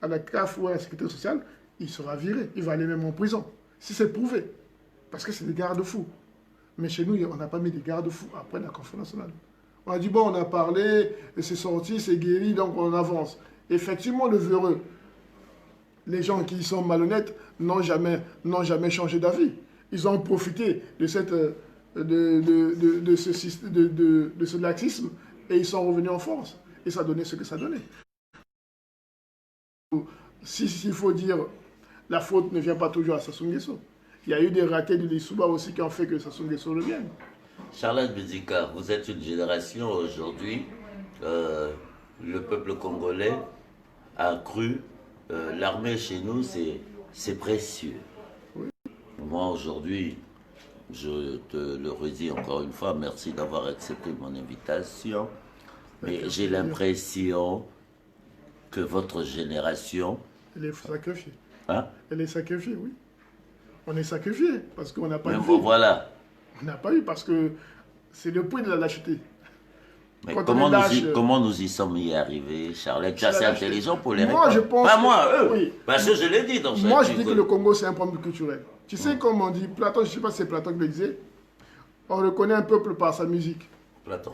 à la CAF ou à la Sécurité sociale, il sera viré. Il va aller même en prison. Si c'est prouvé. Parce que c'est des garde-fous. Mais chez nous, on n'a pas mis des garde-fous après la conférence nationale. On a dit, bon, on a parlé, c'est sorti, c'est guéri, donc on avance. Effectivement, le véreux, les gens qui sont malhonnêtes n'ont jamais changé d'avis. Ils ont profité de ce laxisme et ils sont revenus en force. Et ça a donné ce que ça donnait. S'il faut dire, la faute ne vient pas toujours à Sassou Nguesso. Il y a eu des ratés de Lissouba aussi qui ont fait que Sassou Nguesso revienne. Charlotte Bidika, vous êtes une génération aujourd'hui, le peuple congolais a cru, l'armée chez nous c'est précieux. Oui. Moi aujourd'hui, je te le redis encore une fois, merci d'avoir accepté mon invitation, mais j'ai l'impression que votre génération... Elle est sacrifiée. Hein? Elle est sacrifiée, oui. On est sacrifié parce qu'on n'a pas eu. Bon, voilà. On n'a pas eu parce que c'est le prix de la lâcheté. Mais comment nous y sommes y arrivés, Charlotte? C'est assez intelligent pour les répondre. Moi, je pense. Pas moi, eux. Oui. Parce que je l'ai dit dans ce Moi, je dis que le Congo, c'est un problème culturel. Tu sais, comme on dit, Platon, je ne sais pas si c'est Platon qui le disait, on reconnaît un peuple par sa musique. Platon.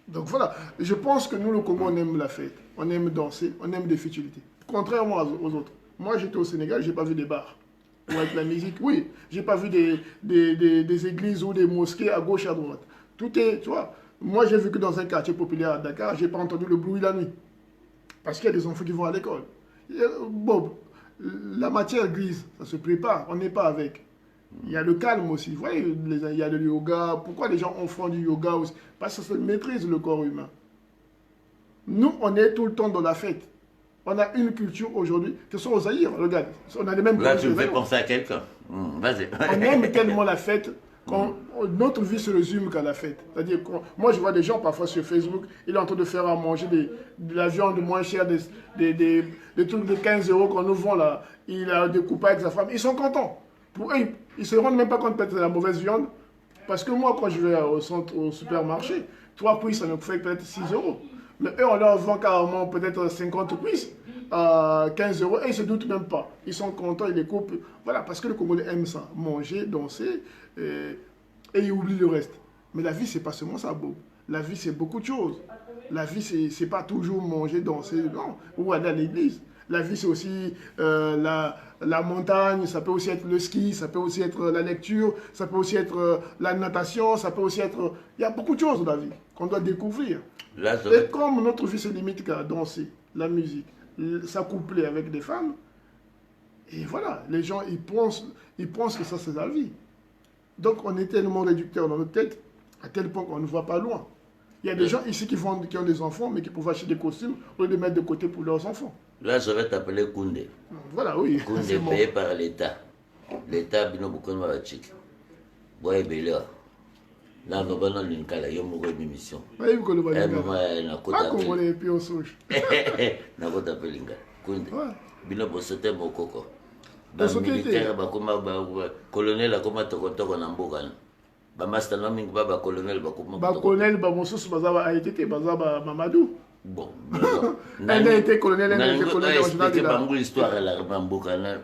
Donc voilà. Je pense que nous, le Congo, on aime la fête, on aime danser, on aime des futilités. Contrairement aux autres. Moi, j'étais au Sénégal, je n'ai pas vu des bars. Ou avec la musique, oui. Je n'ai pas vu des églises ou des mosquées à gauche et à droite. Tout est, tu vois. Moi, j'ai vu que dans un quartier populaire à Dakar, je n'ai pas entendu le bruit la nuit. Parce qu'il y a des enfants qui vont à l'école. Bon, la matière grise, ça se prépare, on n'est pas avec. Il y a le calme aussi. Vous voyez, il y a le yoga. Pourquoi les gens font du yoga aussi? Parce que ça maîtrise le corps humain. Nous, on est tout le temps dans la fête. On a une culture aujourd'hui, que ce soit aux Zaïre, regarde, on a les mêmes... Là, tu me fais penser à quelqu'un. Vas-y. On aime tellement la fête, notre vie se résume qu'à la fête. C'est-à-dire, moi je vois des gens parfois sur Facebook, il est en train de faire à manger de la viande moins chère, des trucs de 15 € qu'on nous vend là. Il a découpé avec sa femme, ils sont contents. Pour eux, ils ne se rendent même pas compte peut-être de la mauvaise viande. Parce que moi, quand je vais au supermarché, 3 cuisses, ça me fait peut-être 6 €. Mais eux, on leur vend carrément peut-être 50 cuisses à 15 € et ils ne se doutent même pas. Ils sont contents, ils les coupent. Voilà, parce que le Congolais aime ça. Manger, danser et ils oublient le reste. Mais la vie, c'est pas seulement ça, Bob. La vie, c'est beaucoup de choses. La vie, c'est pas toujours manger, danser, non, ou aller à l'église. La vie, c'est aussi la montagne, ça peut aussi être le ski, ça peut aussi être la lecture, ça peut aussi être la natation, ça peut aussi être... Il y a beaucoup de choses dans la vie qu'on doit découvrir. Et comme notre vie se limite qu'à danser, la musique, s'accoupler avec des femmes, et voilà, les gens, ils pensent que ça, c'est la vie. Donc, on est tellement réducteur dans notre tête, à tel point qu'on ne voit pas loin. Il y a des gens ici qui ont des enfants, mais qui peuvent acheter des costumes au lieu de mettre de côté pour leurs enfants. Là, je vais t'appeler Koundé. Voilà, oui. Koundé payé par l'État. L'État, il y a beaucoup de machik. Ouais, mais là, là, on va dans une cala, il y a beaucoup d'émissions. Oui, vous connaissez pas. Pas qu'on voit les pieds au souche. Na ko t'appeler Linga. Koundé. Bino bosote mokoko. Ba militaire, ba colonel, a comment te compter en amboka. Master Laming, colonel, colonel, Moussous, Bazaba a été Bazaba Mamadou. Bon, elle a été colonel, elle a été colonel. Expliquez l'histoire,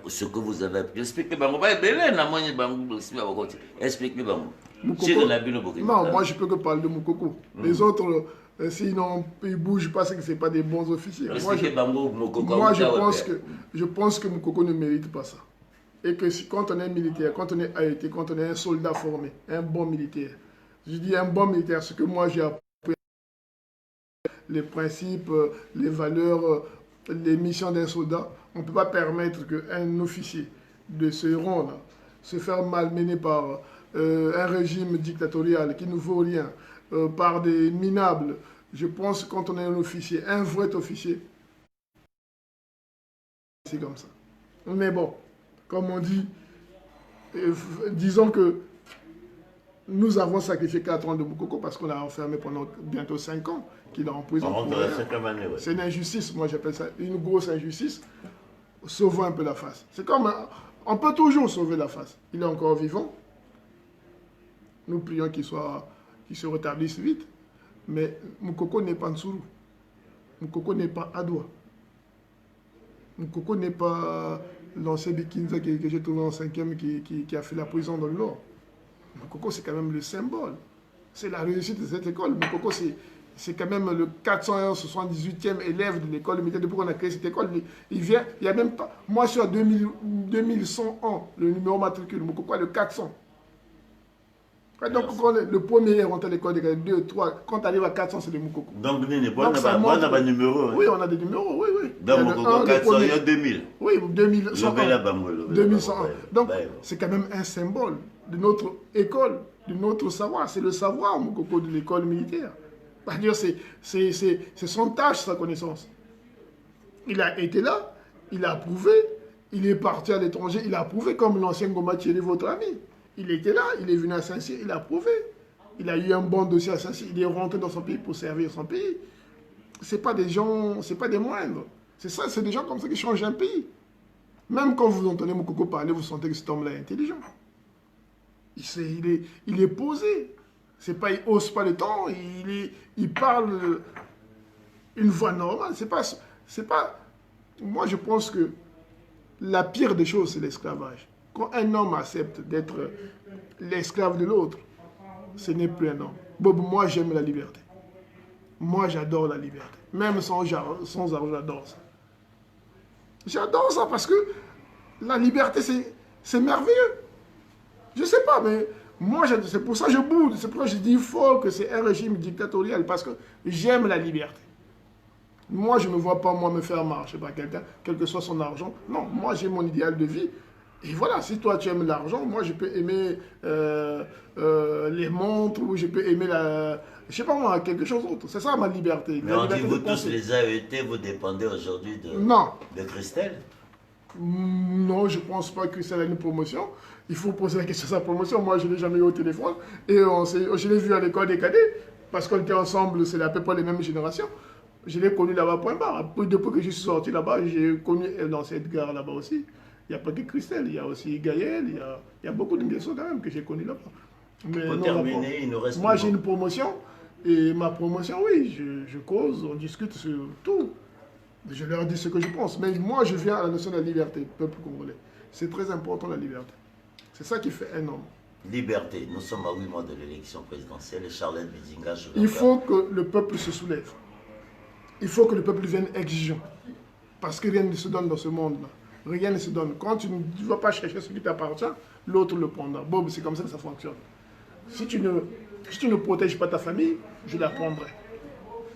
ce que vous avez appris. Expliquez-moi, expliquez-moi. Non, moi je peux que parler de Moukoko. Les autres, s'ils ne bougent pas, c'est que ce pas des bons officiers. Moi, je pense que Moukoko ne mérite pas ça. Et que quand on est militaire, quand on est AET, quand on est un soldat formé, un bon militaire, je dis un bon militaire, ce que moi j'ai appris, les principes, les valeurs, les missions d'un soldat, on ne peut pas permettre qu'un officier de ce rang-là se faire malmener par un régime dictatorial qui ne vaut rien, par des minables. Je pense que quand on est un officier, un vrai officier, c'est comme ça. Mais bon, comme on dit, disons que nous avons sacrifié 4 ans de Moukoko parce qu'on l'a enfermé pendant bientôt 5 ans, qu'il est en prison. C'est une injustice, moi j'appelle ça une grosse injustice. Sauvons un peu la face. C'est comme, on peut toujours sauver la face. Il est encore vivant. Nous prions qu'il se rétablisse vite. Mais Moukoko n'est pas Nsourou. Moukoko n'est pas Adoua. Moukoko n'est pas l'ancien Bikinza que j'ai trouvé en 5e qui a fait la prison dans le Nord. Moukoko, c'est quand même le symbole. C'est la réussite de cette école. Moukoko, c'est quand même le 478e élève de l'école militaire. Depuis qu'on a créé cette école, il vient, il n'y a même pas... Moi, je suis à 2100 ans, le numéro matricule. Moukoko est le 400. Donc, quand le premier est rentré à l'école, 2, 3, quand tu arrives à 400, c'est le Moukoko. Donc, on a des numéros. Oui, on a des numéros, oui, oui. Donc, Moukoko 400, il y a 2000. Oui, 2100. Donc, c'est quand même un symbole de notre école, de notre savoir. C'est le savoir, Moukoko, de l'école militaire. C'est son tâche, sa connaissance. Il a été là, il a prouvé, il est parti à l'étranger, il a prouvé, comme l'ancien Goma Thierry, votre ami. Il était là, il est venu à Saint-Cyr, il a prouvé. Il a eu un bon dossier à Saint-Cyr, il est rentré dans son pays pour servir son pays. Ce n'est pas des gens, ce n'est pas des moindres. C'est ça, c'est des gens comme ça qui changent un pays. Même quand vous entendez Moukoko parler, vous sentez que cet homme-là est intelligent. Il est posé. C'est pas, il hausse pas le temps, il parle une voix normale. C'est pas... Moi, je pense que la pire des choses, c'est l'esclavage. Quand un homme accepte d'être l'esclave de l'autre, ce n'est plus un homme. Bob, moi, j'aime la liberté. Moi, j'adore la liberté. Même sans argent, j'adore ça. J'adore ça parce que la liberté, c'est merveilleux. Je sais pas, mais moi, c'est pour ça que je boude. C'est pour ça que je dis il faut que c'est un régime dictatorial parce que j'aime la liberté. Moi, je ne me vois pas, moi, me faire marcher par quelqu'un, quel que soit son argent. Non, moi, j'ai mon idéal de vie. Et voilà, si toi, tu aimes l'argent, moi, je peux aimer les montres ou je peux aimer la... Je sais pas moi, quelque chose d'autre. C'est ça, ma liberté. Mais on dit, vous tous, les AET, vous dépendez aujourd'hui de Christelle? Non, je ne pense pas que Christelle a une promotion. Il faut poser la question de sa promotion. Moi, je ne l'ai jamais eu au téléphone. Et je l'ai vu à l'école des cadets. Parce qu'on était ensemble, c'est à peu près les mêmes générations. Je l'ai connu là-bas, point barre. Depuis que je suis sorti là-bas, j'ai connu dans cette gare là-bas aussi. Il n'y a pas que Christelle, il y a aussi Gaël, il y a beaucoup de garçons quand même que j'ai connus là-bas. Mais pour terminer, il nous reste... Moi, j'ai une promotion. Et ma promotion, oui, je cause, on discute sur tout. Je leur dis ce que je pense. Mais moi, je viens à la notion de la liberté, peuple congolais. C'est très important, la liberté. C'est ça qui fait un homme. Liberté. Nous sommes à 8 mois de l'élection présidentielle et Charlotte Bizinga... Il faut que le peuple se soulève. Il faut que le peuple devienne exigeant. Parce que rien ne se donne dans ce monde-là. Rien ne se donne. Quand tu ne vas pas chercher ce qui t'appartient, l'autre le prendra. Bob, c'est comme ça que ça fonctionne. Si tu ne protèges pas ta famille, je la prendrai.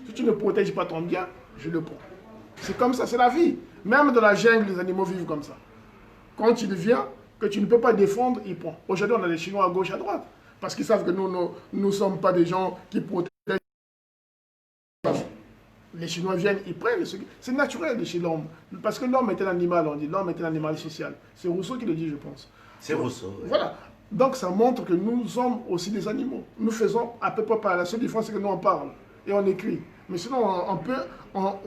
Si tu ne protèges pas ton bien, je le prends. C'est comme ça, c'est la vie. Même dans la jungle, les animaux vivent comme ça. Quand il vient, que tu ne peux pas défendre, il prend. Aujourd'hui, on a les Chinois à gauche, à droite. Parce qu'ils savent que nous ne sommes pas des gens qui protègent. Les Chinois viennent, ils prennent. C'est naturel chez l'homme. Parce que l'homme est un animal, on dit. L'homme est un animal social. C'est Rousseau qui le dit, je pense. C'est Rousseau. Oui. Voilà. Donc ça montre que nous sommes aussi des animaux. Nous faisons à peu près pas. La seule différence, c'est que nous on parle et on écrit. Mais sinon, on peut...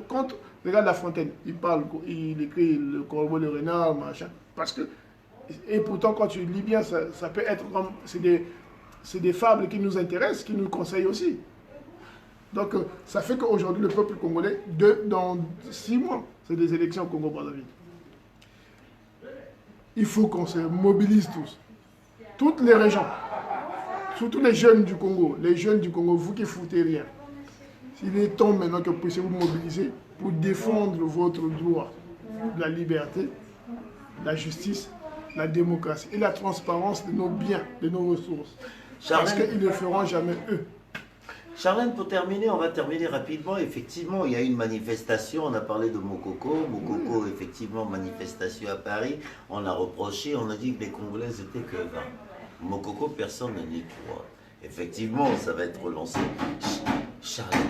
quand regarde La Fontaine, il parle, il écrit le corbeau, le renard, machin. Parce que... Et pourtant, quand tu lis bien, ça peut être comme... c'est des fables qui nous intéressent, qui nous conseillent aussi. Donc, ça fait qu'aujourd'hui, le peuple congolais, dans 6 mois, c'est des élections au Congo-Brazzaville. Il faut qu'on se mobilise tous. Toutes les régions, surtout les jeunes du Congo, vous qui foutez rien. Il est temps maintenant que vous puissiez vous mobiliser pour défendre votre droit, la liberté, la justice, la démocratie et la transparence de nos biens, de nos ressources. Parce qu'ils ne le feront jamais eux. Charlène, pour terminer, on va terminer rapidement. Effectivement, il y a une manifestation, on a parlé de Mokoko. Mokoko, effectivement, manifestation à Paris. On a reproché, on a dit que les Congolais étaient que 20. Mokoko, personne n'y croit. Effectivement, ça va être relancé. Charlène,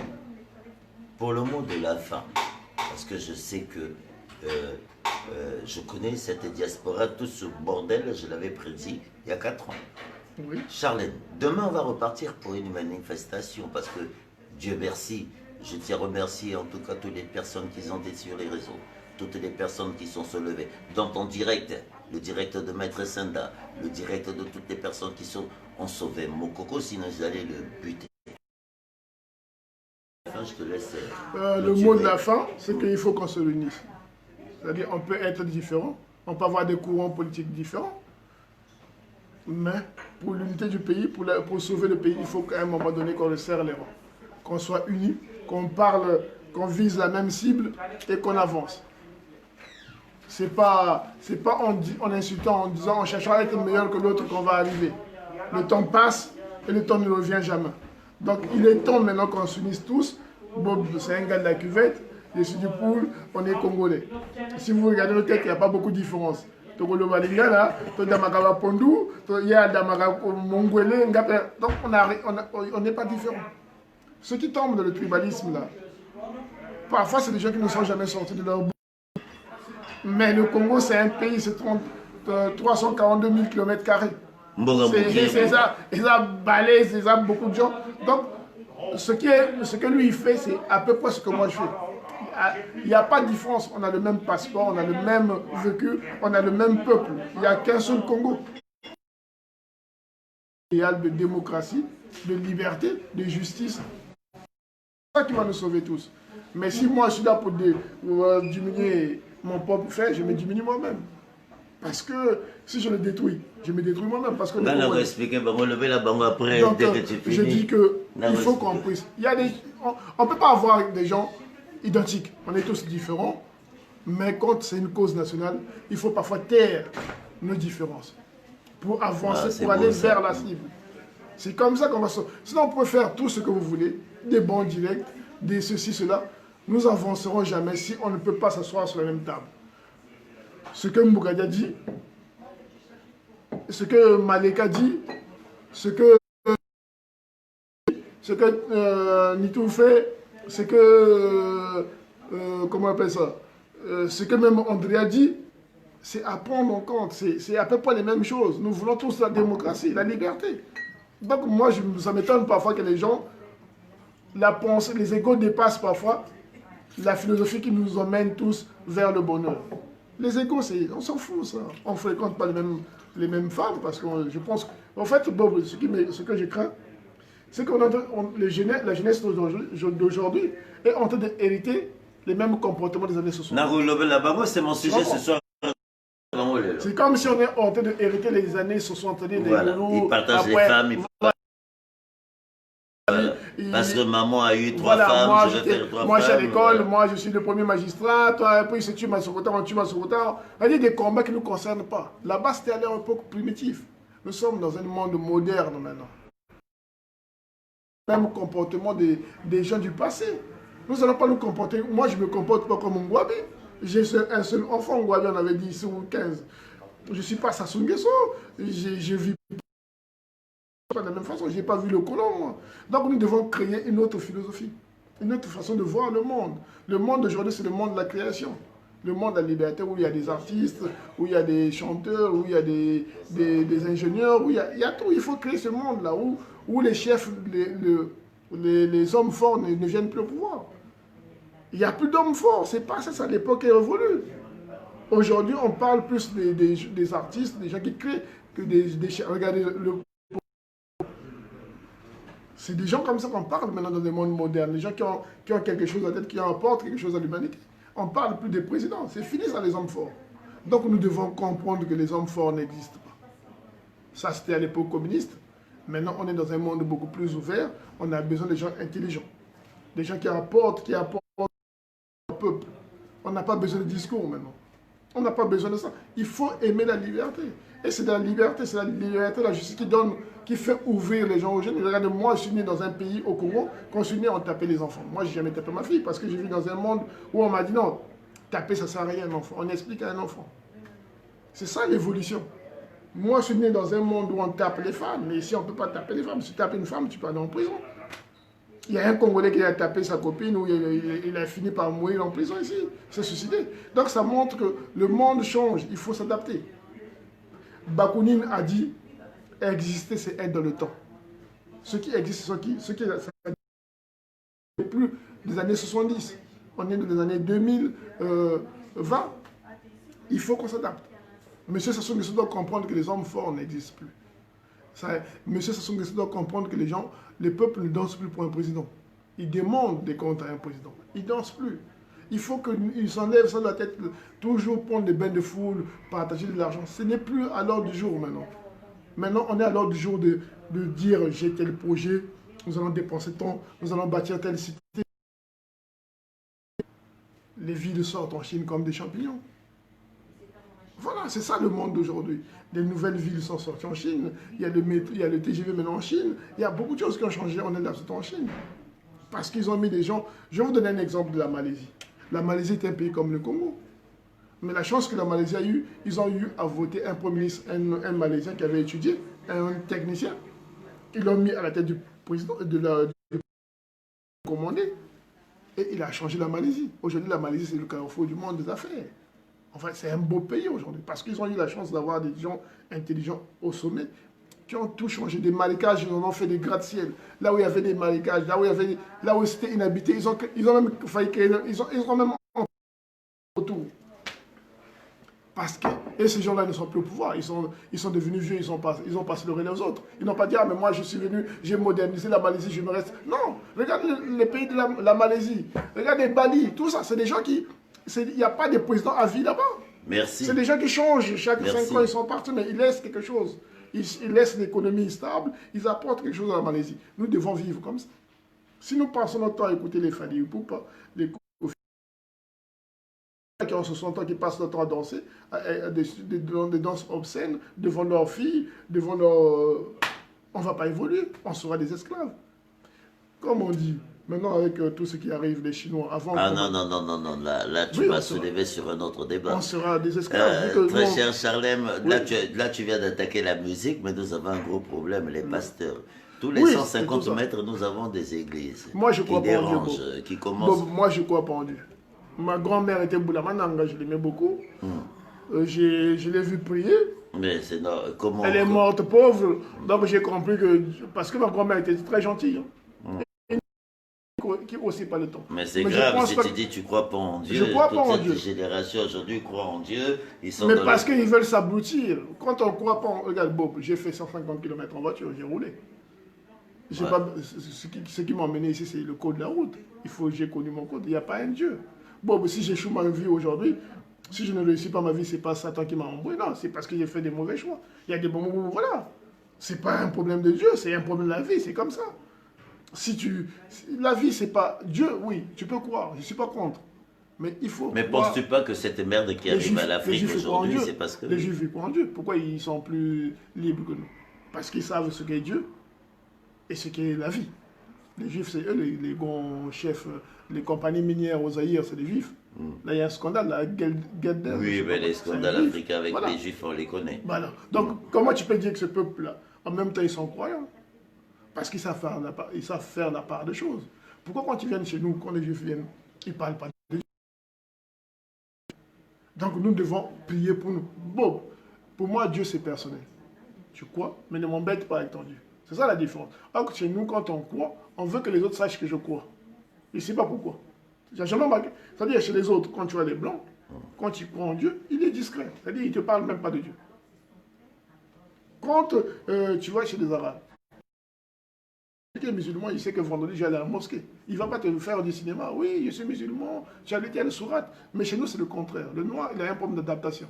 pour le mot de la fin, parce que je sais que je connais cette diaspora, tout ce bordel, je l'avais prédit il y a 4 ans. Oui. Charlène, demain on va repartir pour une manifestation parce que Dieu merci, je tiens à remercier en tout cas toutes les personnes qui ont été sur les réseaux, toutes les personnes qui sont se levées, dans ton direct, le direct de Maître Senda, le direct de toutes les personnes qui ont sauvé Mokoko, sinon ils allaient le buter. Enfin, je te laisse. Le mot de la fin, c'est qu'il faut qu'on se réunisse. C'est-à-dire on peut être différent, on peut avoir des courants politiques différents. Mais pour l'unité du pays, pour sauver le pays, il faut qu'à un moment donné qu'on le serre les rangs. Qu'on soit unis, qu'on parle, qu'on vise la même cible et qu'on avance. C'est pas en insultant, en disant, en cherchant à être meilleur que l'autre qu'on va arriver. Le temps passe et le temps ne revient jamais. Donc il est temps maintenant qu'on s'unisse tous. Bob, c'est un gars de la cuvette, je suis du pool, on est congolais. Si vous regardez le tête, il n'y a pas beaucoup de différence. Donc on n'est pas différents. Ceux qui tombent dans le tribalisme là, parfois c'est des gens qui ne sont jamais sortis de leur bout. Mais le Congo c'est un pays, c'est 342 000 km². C'est ça, et ça balaye, c'est ça beaucoup de gens. Donc ce que lui il fait, c'est à peu près ce que moi je fais. Il n'y a pas de différence, on a le même passeport, on a le même vécu, on a le même peuple. Il n'y a qu'un seul Congo. Idéal de démocratie, de liberté, de justice. C'est ça qui va nous sauver tous. Mais si moi je suis là pour diminuer mon propre fait, je me diminue moi-même. Parce que si je le détruis, je me détruis moi-même. Parce que on va expliquer, on va lever la banque après. Donc, je dis qu'il faut qu'on puisse. On ne peut pas avoir des gens identiques. On est tous différents. Mais quand c'est une cause nationale, il faut parfois taire nos différences pour avancer, pour aller vers la cible. C'est comme ça qu'on va sortir. Sinon, on peut faire tout ce que vous voulez, des bons directs, des ceci, cela. Nous n'avancerons jamais si on ne peut pas s'asseoir sur la même table. Ce que Mbougadia dit, ce que Maleka dit, ce que Nitou fait, ce que, comment on appelle ça, ce que même Andrea dit, c'est à prendre en compte, c'est à peu près les mêmes choses. Nous voulons tous la démocratie, la liberté. Donc moi, ça m'étonne parfois que les gens, la pensée, les égos dépassent parfois la philosophie qui nous emmène tous vers le bonheur. Les égos, on s'en fout ça. On ne fréquente pas les mêmes femmes parce que je pense en fait, Bob, ce que je crains, c'est que la jeunesse d'aujourd'hui est en train d'hériter les mêmes comportements des années 60. C'est mon sujet ce soir. C'est comme si on est en train d'hériter les années 60. Voilà, ils partagent les femmes, parce que maman a eu 3 femmes, moi, je vais faire 3 femmes. Moi, je suis à l'école, moi, je suis le premier magistrat, toi, après, se tue Masokota, on tue Masokota. Il y a des combats qui ne nous concernent pas. Là-bas, c'était à l'époque primitif. Nous sommes dans un monde moderne maintenant. Même comportement des gens du passé. Nous n'allons pas nous comporter. Moi, je ne me comporte pas comme un Ngwabi. J'ai un seul enfant, Ngwabi, on avait 10 ou 15. Je ne suis pas Sassou Nguesso. Je vis pas de la même façon. Je n'ai pas vu le colon, moi. Donc, nous devons créer une autre philosophie, une autre façon de voir le monde. Le monde d'aujourd'hui, c'est le monde de la création. Le monde de la liberté, où il y a des artistes, où il y a des chanteurs, où il y a des ingénieurs, où il y a tout. Il faut créer ce monde-là, où les chefs, les hommes forts ne viennent plus au pouvoir. Il n'y a plus d'hommes forts, c'est pas ça, l'époque est révolue. Aujourd'hui, on parle plus des artistes, des gens qui créent, que des chefs. Regardez, C'est des gens comme ça qu'on parle maintenant dans le monde moderne. Des gens qui ont quelque chose à tête, qui apportent quelque chose à l'humanité. On ne parle plus des présidents. C'est fini ça, les hommes forts. Donc nous devons comprendre que les hommes forts n'existent pas. Ça, c'était à l'époque communiste. Maintenant, on est dans un monde beaucoup plus ouvert. On a besoin de gens intelligents. Des gens qui apportent au peuple. On n'a pas besoin de discours maintenant. On n'a pas besoin de ça. Il faut aimer la liberté. Et c'est la liberté, la justice qui fait ouvrir les gens aux jeunes. Regardez, moi, je suis né dans un pays, au Congo, quand je suis né, on tapait les enfants. Moi, je n'ai jamais tapé ma fille parce que j'ai vu dans un monde où on m'a dit non, taper, ça ne sert à rien, un enfant. On explique à un enfant. C'est ça l'évolution. Moi, je suis né dans un monde où on tape les femmes, mais ici, on ne peut pas taper les femmes. Si tu tapes une femme, tu peux aller en prison. Il y a un Congolais qui a tapé sa copine ou il a fini par mourir en prison ici. Il s'est suicidé. Donc ça montre que le monde change, il faut s'adapter. Bakounine a dit, exister c'est être dans le temps. Ce qui existe, ce qui n'est plus des années 70. On est dans les années 2020. Il faut qu'on s'adapte. Monsieur Sassou Nguesso doit comprendre que les hommes forts n'existent plus. Monsieur Sassou Nguesso doit comprendre que les peuples ne dansent plus pour un président. Ils demandent des comptes à un président. Ils ne dansent plus. Il faut qu'ils s'enlèvent ça de la tête, toujours prendre des bains de foule, partager de l'argent. Ce n'est plus à l'ordre du jour maintenant. Maintenant, on est à l'ordre du jour de dire j'ai tel projet, nous allons dépenser tant, nous allons bâtir telle cité. Les villes sortent en Chine comme des champignons. Voilà, c'est ça le monde d'aujourd'hui. Les nouvelles villes sont sorties en Chine. Il y a le TGV maintenant en Chine. Il y a beaucoup de choses qui ont changé. On est là en Chine. Parce qu'ils ont mis des gens... Je vais vous donner un exemple de la Malaisie. La Malaisie est un pays comme le Congo. Mais la chance que la Malaisie a eue, ils ont eu à voter un premier ministre, un Malaisien qui avait étudié, un technicien. Ils l'ont mis à la tête du président, du commandé. Et il a changé la Malaisie. Aujourd'hui, la Malaisie, c'est le carrefour du monde des affaires. Enfin, c'est un beau pays aujourd'hui, parce qu'ils ont eu la chance d'avoir des gens intelligents au sommet, qui ont tout changé. Des marécages, ils en ont fait des gratte-ciel. Là où il y avait des marécages, là où c'était inhabité, ils ont même failli créer, ils ont même autour. Parce que, et ces gens-là ne sont plus au pouvoir, ils sont devenus vieux, ils ont passé le relais aux autres. Ils n'ont pas dit, ah mais moi je suis venu, j'ai modernisé la Malaisie, je me reste. Non, regarde les pays de la Malaisie, regardez Bali, tout ça, c'est des gens qui... Il n'y a pas de président à vie là-bas. Merci. C'est des gens qui changent. Chaque 5 ans, ils sont partis, mais ils laissent quelque chose. Ils laissent l'économie stable, ils apportent quelque chose à la Malaisie. Nous devons vivre comme ça. Si nous passons notre temps à écouter les Fadi Poupa, les qui ont 60 ans, qui passent leur temps à danser, des danses obscènes, devant leurs filles, devant leur... On ne va pas évoluer, on sera des esclaves. Comme on dit... Maintenant, avec tout ce qui arrive, les Chinois, avant... Ah non, là tu vas soulever sur un autre débat. On sera des esclaves. Très cher Charlem, oui. là tu viens d'attaquer la musique, mais nous avons un gros problème, les pasteurs. Tous les 150 mètres, nous avons des églises qui dérangent, qui commencent... Moi, je crois pas en Dieu. Ma grand-mère était Boulamananga, je l'aimais beaucoup. Je l'ai vu prier. Mais c'est comment... Elle est morte pauvre, donc j'ai compris que... Parce que ma grand-mère était très gentille. Qui aussi pas le temps. Mais c'est grave si tu dis tu crois pas en Dieu. Je crois pas en Dieu. Toute cette génération aujourd'hui croit en Dieu. Mais parce qu'ils veulent s'abrutir. Quand on ne croit pas en... Regarde Bob, j'ai fait 150 km en voiture, j'ai roulé. Pas... Ce qui m'a emmené ici, c'est le code de la route. J'ai connu mon code. Il n'y a pas un Dieu. Bob, si j'échoue ma vie aujourd'hui, si je ne réussis pas ma vie, c'est pas Satan qui m'a embrouillé. Non, c'est parce que j'ai fait des mauvais choix. Il y a des bons moments, voilà. C'est pas un problème de Dieu, c'est un problème de la vie, c'est comme ça. La vie, c'est pas... Dieu, oui, tu peux croire, je ne suis pas contre. Mais il faut... Mais penses-tu pas que cette merde qui arrive à l'Afrique aujourd'hui, c'est parce que... Les Juifs, ils croient en Dieu. Pourquoi ils sont plus libres que nous? Parce qu'ils savent ce qu'est Dieu et ce qu'est la vie. Les Juifs, c'est eux les grands chefs. Les compagnies minières aux Zaïre, c'est les Juifs. Là, il y a un scandale, là, Gelder. Oui, mais les scandales africains avec les Juifs, on les connaît. Voilà. Donc, comment tu peux dire que ce peuple-là, en même temps, ils sont croyants? Parce qu'ils savent faire la part des choses. Pourquoi quand ils viennent chez nous, quand les Juifs viennent, ils ne parlent pas de Dieu? Donc nous devons prier pour nous. Bon, pour moi, Dieu c'est personnel. Tu crois, mais ne m'embête pas avec ton Dieu. C'est ça la différence. Alors que chez nous, quand on croit, on veut que les autres sachent que je crois. Je ne sais pas pourquoi. J'ai jamais remarqué. C'est-à-dire chez les autres, quand tu vois les Blancs, quand tu crois en Dieu, il est discret. C'est-à-dire il ne te parle même pas de Dieu. Quand tu vois chez les Arabes, tu es musulman, il sait que vendredi, je vais aller à la mosquée. Il ne va pas te faire du cinéma. Oui, je suis musulman, j'ai allé à la sourate. Mais chez nous, c'est le contraire. Le noir, il a un problème d'adaptation.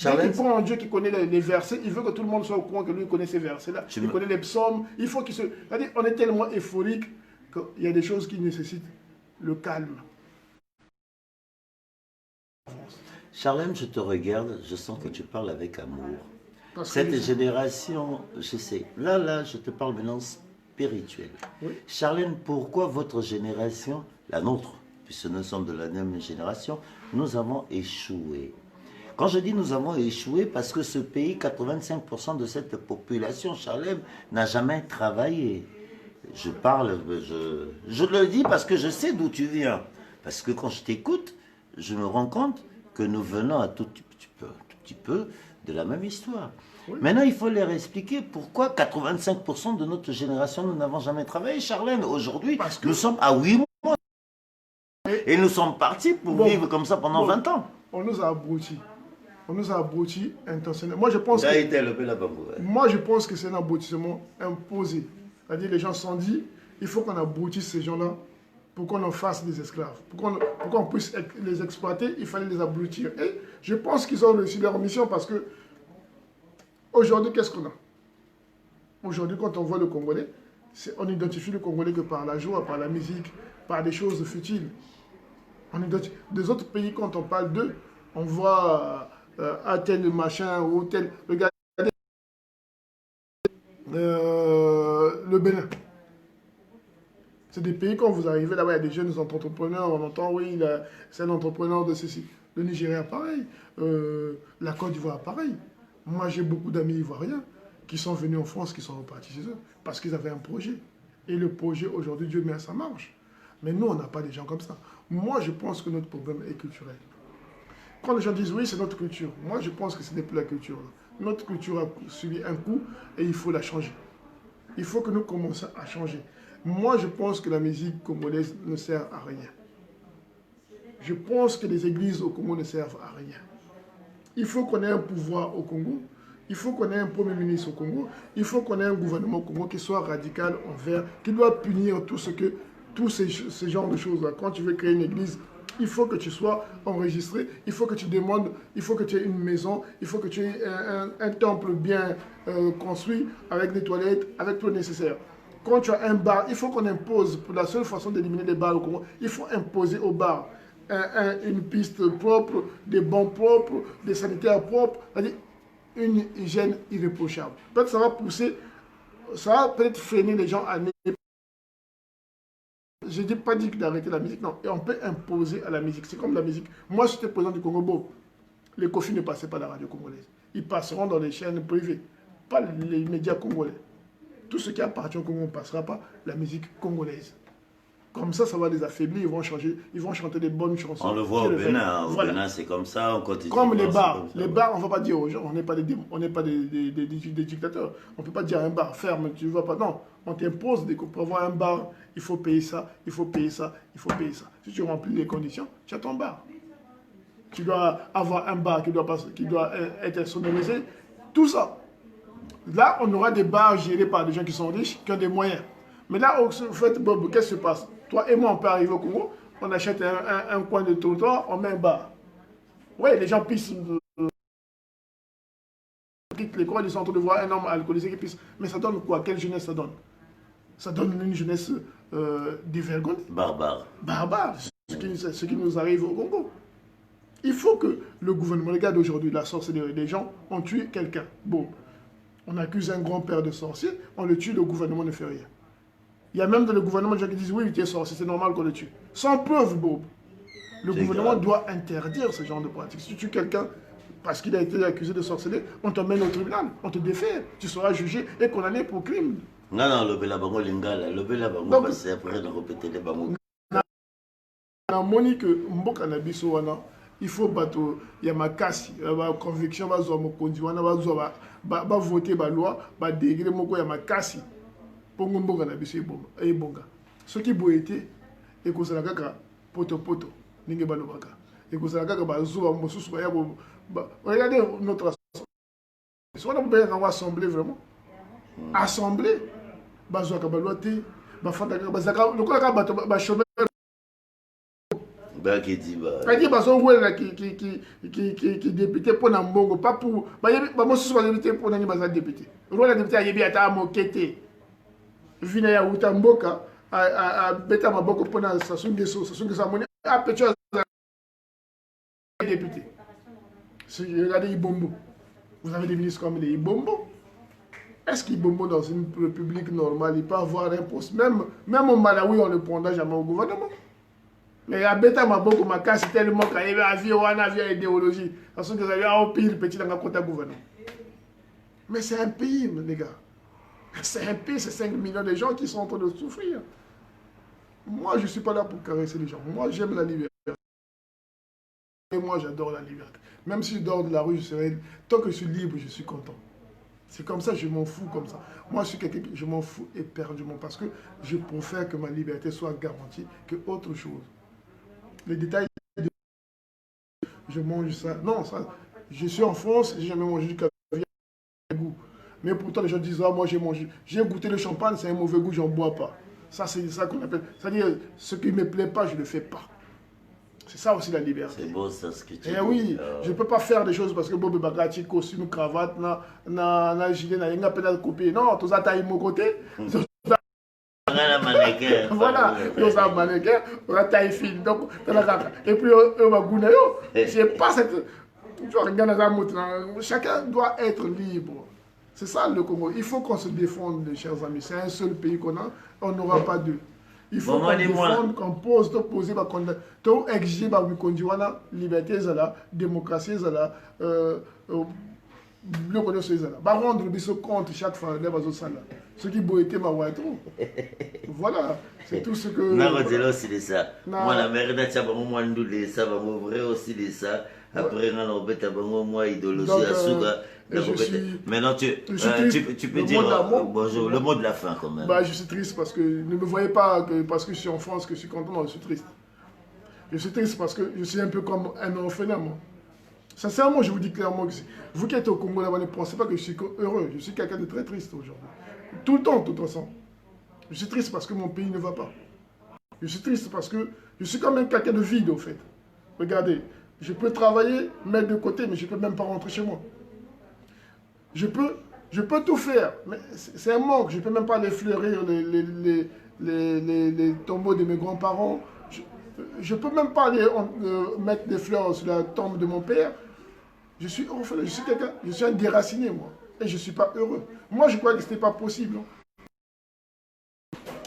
Dès qu'il prend un Dieu qui connaît les versets, il veut que tout le monde soit au courant que lui connaît ces versets-là. Il connaît les psaumes. Il faut qu'il se... C'est-à-dire, on est tellement euphorique qu'il y a des choses qui nécessitent le calme. Charlène, je te regarde, je sens que tu parles avec amour. Cette génération, je sais, là, je te parle maintenant spirituel. Oui. Charlène, pourquoi votre génération, la nôtre, puisque nous sommes de la même génération, nous avons échoué? Quand je dis nous avons échoué, parce que ce pays, 85% de cette population, Charlène, n'a jamais travaillé. Je parle, je le dis parce que je sais d'où tu viens. Parce que quand je t'écoute, je me rends compte que nous venons un tout petit peu de la même histoire. Oui. Maintenant, il faut leur expliquer pourquoi 85% de notre génération, nous n'avons jamais travaillé. Charlène, aujourd'hui, nous sommes à 8 mois. Et nous sommes partis pour vivre comme ça pendant 20 ans. On nous a abrutis. On nous a abrutis intentionnellement. Moi, je pense que c'est un abrutissement imposé. C'est-à-dire, les gens se sont dit, il faut qu'on abrutisse ces gens-là pour qu'on en fasse des esclaves. Pour qu'on puisse les exploiter, il fallait les abrutir. Et je pense qu'ils ont réussi leur mission parce que aujourd'hui, qu'est-ce qu'on a? Aujourd'hui, quand on voit le Congolais, on identifie le Congolais que par la joie, par la musique, par des choses futiles. On identifie. Des autres pays, quand on parle d'eux, on voit à tel machin ou tel... Regardez le Bénin. C'est des pays, quand vous arrivez là-bas, il y a des jeunes entrepreneurs, on entend, oui, c'est un entrepreneur de ceci. Le Nigeria, pareil. La Côte d'Ivoire, pareil. Moi, j'ai beaucoup d'amis ivoiriens qui sont venus en France, qui sont repartis chez eux, parce qu'ils avaient un projet. Et le projet, aujourd'hui, Dieu merci, ça marche. Mais nous, on n'a pas des gens comme ça. Moi, je pense que notre problème est culturel. Quand les gens disent, oui, c'est notre culture, moi, je pense que ce n'est plus la culture. Notre culture a subi un coup et il faut la changer. Il faut que nous commencions à changer. Moi, je pense que la musique congolaise ne sert à rien. Je pense que les églises au Congo ne servent à rien. Il faut qu'on ait un pouvoir au Congo. Il faut qu'on ait un premier ministre au Congo. Il faut qu'on ait un gouvernement au Congo qui soit radical envers, qui doit punir tous ces genres de choses-là. Quand tu veux créer une église, il faut que tu sois enregistré, il faut que tu demandes, il faut que tu aies une maison, il faut que tu aies un temple bien construit, avec des toilettes, avec tout le nécessaire. Quand tu as un bar, il faut qu'on impose, pour la seule façon d'éliminer les bars au Congo, il faut imposer aux bars une piste propre, des bancs propres, des sanitaires propres, c'est-à-dire une hygiène irréprochable. Peut-être ça va pousser, ça va peut-être freiner les gens à... Je n'ai pas dit d'arrêter la musique, non. Et on peut imposer à la musique. C'est comme la musique. Moi, j'étais président du Congo, bon, les Kofi ne passaient pas la radio congolaise. Ils passeront dans les chaînes privées, pas les médias congolais. Tout ce qui appartient au Congo ne passera pas la musique congolaise. Comme ça va les affaiblir, ils vont changer, ils vont chanter des bonnes chansons. On le voit au Bénin, au Bénin c'est comme ça, on continue. Comme les bars, on ne va pas dire aux gens, on n'est pas des dictateurs. On ne peut pas dire à un bar, ferme, tu ne vas pas, non. On t'impose, pour avoir un bar, il faut payer ça, il faut payer ça, il faut payer ça. Si tu remplis les conditions, tu as ton bar. Tu dois avoir un bar qui doit être sonorisé, tout ça. Là, on aura des bars gérés par des gens qui sont riches, qui ont des moyens. Mais là, au fait, Bob, qu'est-ce qui se passe? Toi et moi, on peut arriver au Congo, on achète un coin de trottoir, on met un bar. Oui, les gens pissent. L'école, ils sont en train de voir un homme alcoolisé qui pisse. Mais ça donne quoi? Quelle jeunesse ça donne? Ça donne une jeunesse dévergondée. Barbare. Barbare, ce qui nous arrive au Congo. Il faut que le gouvernement, regarde aujourd'hui la sorcellerie, des gens ont tué quelqu'un. Bon, on accuse un grand-père de sorcier, on le tue, le gouvernement ne fait rien. Il y a même dans le gouvernement des gens qui disent oui, tu es sorcier, c'est normal qu'on le tue. Sans preuve, Bob. Le gouvernement doit interdire ce genre de pratique. Si tu tues quelqu'un parce qu'il a été accusé de sorcellerie, on te mène au tribunal, on te défère, tu seras jugé et condamné pour crime. Non, le Bélabango Lingala, le Bélabango, c'est après de répéter les bangos. On a moni que Mboka Nabiso wana, il faut bateau, il y a ma casse, il y a ma conviction, il y a ma conduite, il va voter la loi, il va dégré, il y a ma casse. Pour Mboka Nabiso et Bonga. Ce qui est été, et que c'est la caca, poto, ninge balobaka. Et que c'est la caca, regardez notre assemblée. Si on a assemblée vraiment, assemblée, bazoaka baloité, qui dit qui député pour Nambongo, pas pour. Moi, je suis député pour Nambongo député. Le rôle de député, il y a un moquette. Vina ya Utamboka, à Beta Maboko pour Sassou Nguesso, à Pécho député. Regardez Ibombo. Vous avez des ministres comme les Ibombo. Est-ce qu'Ibombo, dans une république normale, il peut avoir un poste? Même au Malawi, on ne le prendra jamais au gouvernement. Mais à Beta Maboko, ma casse tellement qu'il y avait un avion idéologie. Parce que vous avez un pire petit dans le côté gouvernement. Mais c'est un pays, les gars. C'est un pays, c'est 5 millions de gens qui sont en train de souffrir. Moi, je ne suis pas là pour caresser les gens. Moi, j'aime la liberté. Et moi, j'adore la liberté. Même si je dors de la rue, tant que je suis libre, je suis content. C'est comme ça, je m'en fous comme ça. Moi, je suis quelqu'un qui je m'en fous éperdument parce que je préfère que ma liberté soit garantie que autre chose. Les détails, je mange ça. Non, ça, je suis en France, j'ai jamais mangé du caviar. Mais pourtant, les gens disent, ah, moi j'ai mangé, j'ai goûté le champagne, c'est un mauvais goût, j'en bois pas. Ça, c'est ça qu'on appelle. C'est-à-dire, ce qui ne me plaît pas, je ne le fais pas. C'est ça aussi la liberté. C'est beau ça, ce que tu dis. Eh oui, je ne peux pas faire des choses parce que Bob Bagati, costume, cravate, na gilet, na yenga pédale copier. Non, tout ça, t'as mon côté. Voilà, on a un mannequin, on a taille fine. Donc, et puis, on va gouner. Je pas cette. Chacun doit être libre. C'est ça le Congo. Il faut qu'on se défende, les chers amis. C'est un seul pays qu'on a, on n'aura pas deux. Il faut qu'on défende, qu'on pose, qu'on pose, qu'on exige, qu'on dise, liberté, la démocratie, la le connaissez ça. Par contre, le biseau compte chaque fois, ce qui beau été, ma trop. Voilà, c'est tout ce que. Non, c'est aussi de ça. Moi, la mère de ça, moi, de ça, vrai aussi de ça. Après, on a bête, moi, idéologie à Souga. Maintenant, tu peux dire bonjour, le mot de la fin quand même. Bah, je suis triste parce que ne me voyez pas que parce que je suis en France que je suis content, non, je suis triste. Je suis triste parce que je suis un peu comme un orphelin, moi. Sincèrement, je vous dis clairement que vous qui êtes au Congo, là, ne pensez pas que je suis heureux. Je suis quelqu'un de très triste aujourd'hui. Tout le temps, tout ensemble. Je suis triste parce que mon pays ne va pas. Je suis triste parce que je suis quand même quelqu'un de vide, au fait. Regardez, je peux travailler, mettre de côté, mais je ne peux même pas rentrer chez moi. Je peux tout faire, mais c'est un manque. Je ne peux même pas aller fleurir les tombeaux de mes grands-parents. Je ne peux même pas aller mettre des fleurs sur la tombe de mon père. Je suis orphelin, je suis quelqu'un, je suis un déraciné, moi. Et je ne suis pas heureux. Moi, je croyais que ce n'était pas possible.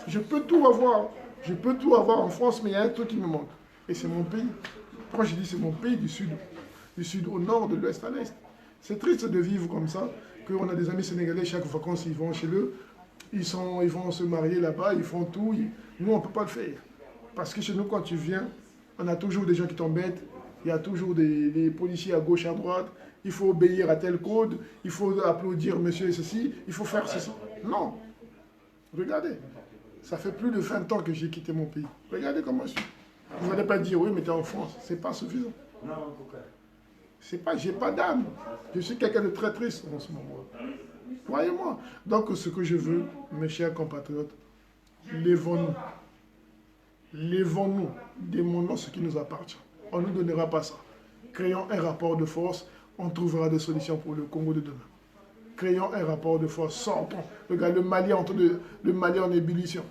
Je peux tout avoir en France, mais il y a un truc qui me manque. Et c'est mon pays. Pourquoi je dis c'est mon pays du sud au nord, de l'ouest à l'est. C'est triste de vivre comme ça, qu'on a des amis sénégalais, chaque vacances, ils vont chez eux, ils vont se marier là-bas, ils font tout. Nous, on ne peut pas le faire. Parce que chez nous, quand tu viens, on a toujours des gens qui t'embêtent, il y a toujours des policiers à gauche, à droite, il faut obéir à tel code, il faut applaudir monsieur et ceci, il faut faire ceci. Non. Regardez, ça fait plus de 20 ans que j'ai quitté mon pays. Regardez comment je suis. Vous n'allez pas dire, oui, mais tu es en France. C'est pas suffisant. Non, pourquoi? C'est pas, j'ai pas d'âme. Je suis quelqu'un de très triste en ce moment. Voyez-moi. Donc, ce que je veux, mes chers compatriotes, lèvons-nous. Lèvons-nous. Démons-nous ce qui nous appartient. On ne nous donnera pas ça. Créons un rapport de force. On trouvera des solutions pour le Congo de demain. Créons un rapport de force. Sortons. Regarde, le Mali en ébullition.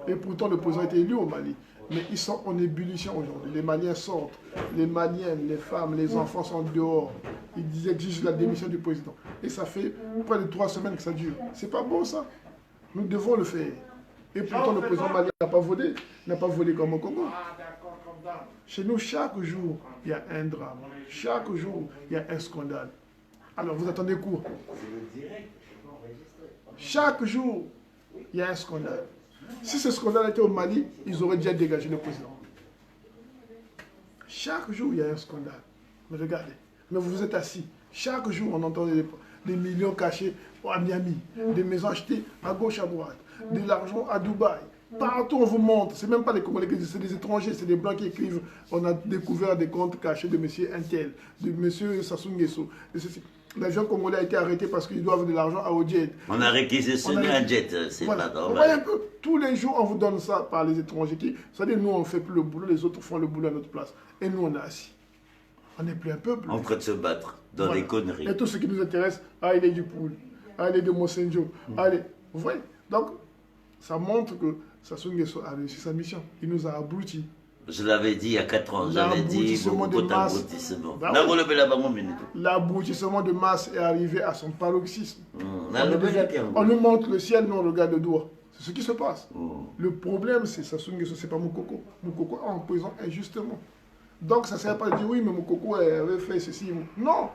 Et pourtant, le président a été élu au Mali. Mais ils sont en ébullition aujourd'hui. Les Maliens sortent. Les Maliennes, les femmes, les enfants sont dehors. Ils exigent la démission du président. Et ça fait près de 3 semaines que ça dure. C'est pas bon ça. Nous devons le faire. Et pourtant, le président malien n'a pas volé. N'a pas volé comme au Congo. Chez nous, chaque jour, il y a un drame. Chaque jour, il y a un scandale. Alors, vous attendez quoi? Chaque jour, il y a un scandale. Si ce scandale était au Mali, ils auraient déjà dégagé le président. Chaque jour, il y a un scandale. Mais regardez, mais vous vous êtes assis. Chaque jour, on entend des millions cachés à Miami, des maisons achetées à gauche, à droite, de l'argent à Dubaï. Partout, on vous montre. Ce n'est même pas les Congolais, c'est des étrangers, c'est des Blancs qui écrivent. On a découvert des comptes cachés de M. Intel, de M. Sassou Nguesso, de ceci. L'avion congolais a été arrêté parce qu'ils doivent de l'argent à Odiet. On a réquisitionné un jet, c'est voilà. pas Vous voyez un normal. peu, tous les jours, on vous donne ça par les étrangers. C'est-à-dire, nous, on ne fait plus le boulot, les autres font le boulot à notre place. Et nous, on est assis. On n'est plus un peuple. En train de se battre dans Voilà. des conneries. Et tout ce qui nous intéresse, il est du Poul, il est de Mosenjo, allez, vous voyez. Donc, ça montre que Sassou Nguesso a réussi sa mission. Il nous a abrutis. Je l'avais dit il y a 4 ans, j'avais dit L'abrutissement de beaucoup masse. d'abrutissement. Bah Na oui. relevé là-bas mon minute. L'abrutissement de masse est arrivé à son paroxysme. Na relevé là tiens. On nous montre le ciel, nous on regarde le doigt. C'est ce qui se passe. Mm. Le problème, c'est Sassou Nguesso, c'est pas Moukoko. Moukoko est en prison injustement. Donc ça ne sert pas de dire oui, mais Moukoko avait fait ceci. Non.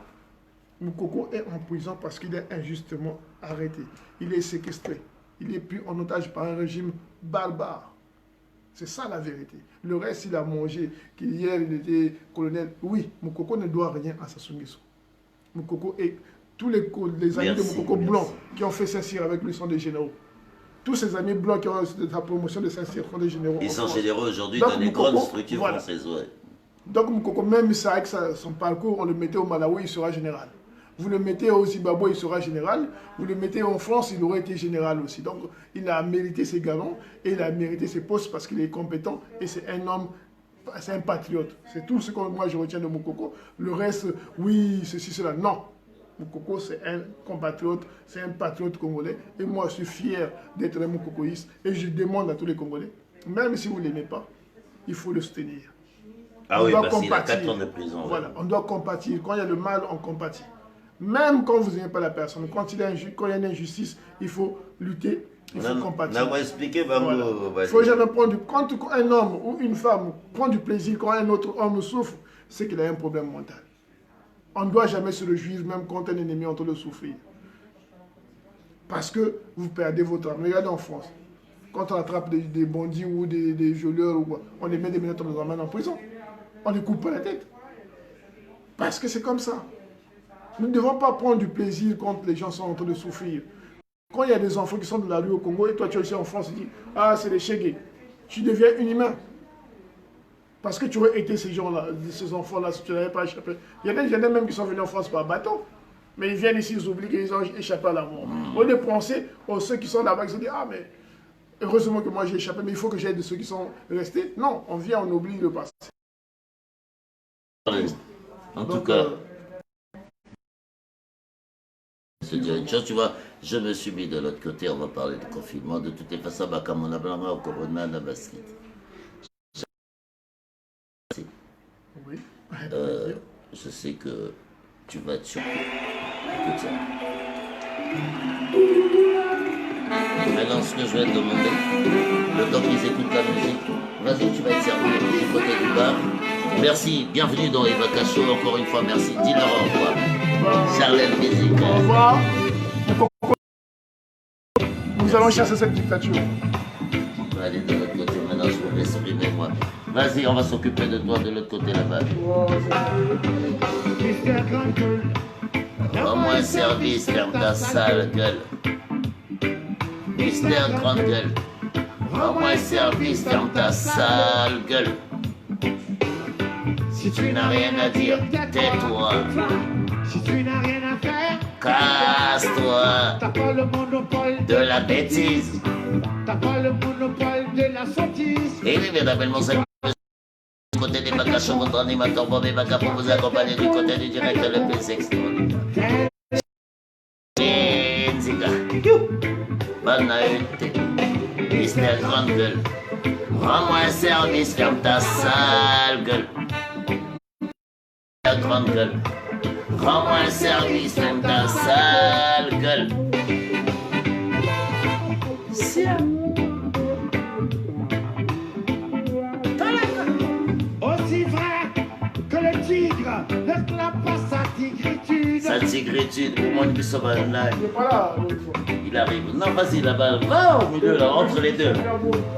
Moukoko est en prison parce qu'il est injustement arrêté. Il est séquestré. Il est pris en otage par un régime barbare. C'est ça la vérité. Le reste, il a mangé, qu'hier il était colonel. Oui, Moukoko ne doit rien à Sassou Nguesso. Moukoko et tous les amis de Moukoko blancs qui ont fait Saint-Cyr avec lui sont des généraux. Tous ces amis blancs qui ont eu la promotion de Saint-Cyr sont des généraux. Ils sont généreux aujourd'hui Donc, dans les Moukoko, grandes structures voilà. françaises. Ouais. Donc Moukoko, même ça, avec son parcours, on le mettait au Malawi, il sera général. Vous le mettez au Zimbabwe, il sera général. Vous le mettez en France, il aurait été général aussi. Donc, il a mérité ses galons et il a mérité ses postes parce qu'il est compétent et c'est un homme, c'est un patriote. C'est tout ce que moi je retiens de Moukoko. Le reste, oui, ceci, cela, non. Moukoko, c'est un compatriote, c'est un patriote congolais. Et moi, je suis fier d'être un Moukokoïste. Et je demande à tous les Congolais, même si vous ne l'aimez pas, il faut le soutenir. Ah On oui, doit parce qu'il a compatir. 4 ans de prison. Voilà, Ouais. on doit compatir. Quand il y a le mal, on compatit. Même quand vous n'aimez pas la personne, quand il y a une injustice, il faut lutter, il faut compatir. On va expliquer, Voilà. Il ne faut jamais prendre quand un homme ou une femme prend du plaisir quand un autre homme souffre, c'est qu'il a un problème mental. On ne doit jamais se réjouir même quand un ennemi est en train de souffrir. Parce que vous perdez votre âme. Regardez en France, quand on attrape des bandits ou des violeurs, ou quoi, on les met des minutes, on les emmène en prison. On les coupe pas la tête. Parce que c'est comme ça. Nous ne devons pas prendre du plaisir quand les gens sont en train de souffrir. Quand il y a des enfants qui sont dans la rue au Congo et toi tu es ici en France, tu dis « Ah, c'est des chégués ». Tu deviens inhumain. Parce que tu aurais été ces gens-là, ces enfants-là, si tu n'avais pas échappé. Il y en a même qui sont venus en France par bateau. Mais ils viennent ici, ils oublient qu'ils ont échappé à la mort. Au lieu de penser aux ceux qui sont là-bas, ils se disent « Ah, mais heureusement que moi j'ai échappé, mais il faut que j'aide ceux qui sont restés. » Non, on vient, on oublie le passé. En Donc, tout cas, se dire une chose, tu vois, je me suis mis de l'autre côté, on va parler de confinement. De toutes les façons, comme on a besoin au corona, on a basket. Oui. Je sais que tu vas être surpris. Écoute ça. Maintenant, ce que je vais te demander, le temps qu'ils écoutent la musique, vas-y, tu vas être servi du côté du bar. Merci, bienvenue dans Eva Cacho, encore une fois, merci. Dis-leur au revoir. Charlène Musique. Au revoir. Nous allons chasser cette dictature. On va aller de l'autre côté, maintenant je vous m'exprimer moi. Vas-y, on va s'occuper de toi de l'autre côté là-bas. Rends-moi un service, ferme ta sale gueule. Mister Grande Gueule. Rends-moi un service, ferme ta sale gueule. Si tu n'as rien à dire, tais-toi. Si tu n'as rien à faire, Casse-toi t'as pas le monopole de la bêtise. t'as pas le monopole de la sottise. Et oui, bien appelle mon salut. Du côté des bacachos, votre animateur Bob et Baca pour vous accompagner du côté du direct le plus extraordinaire. Benziga. Banaïté. Mister Grande Gueule. Rends-moi un service, ferme ta sale gueule. Mister Grande Gueule. Rends-moi un service, ferme ta sale gueule. Aussi vrai que le tigre n'exclame pas sa tigritude. Sa tigritude, pour moi, qui sauve un live. Il n'est pas là l'autre fois. Il arrive. Non, vas-y là-bas. Va au milieu là, entre les deux.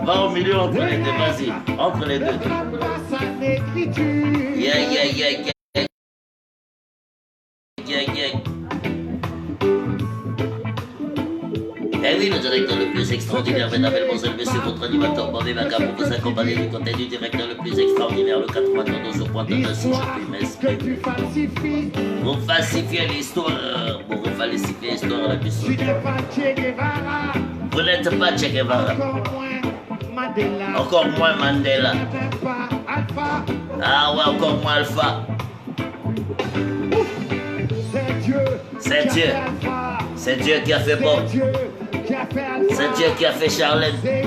Va au milieu entre les deux, vas-y. Entre les deux. N'exclame pas sa négritude. Yeah, yeah, yeah, yeah. Yeah, yeah. Eh oui, le directeur le plus extraordinaire, mesdames et messieurs, votre animateur Bobby Maca pour vous accompagner du côté du directeur le plus extraordinaire, le 92 au point de 2, si je puis m'exprimer. Vous falsifiez l'histoire, vous falsifiez l'histoire la plus. Vous n'êtes pas Che Guevara. Encore moins Mandela. Ah ouais, encore moins Alpha. C'est Dieu. C'est Dieu qui a fait Bob. C'est Dieu qui a fait Charlène. C'est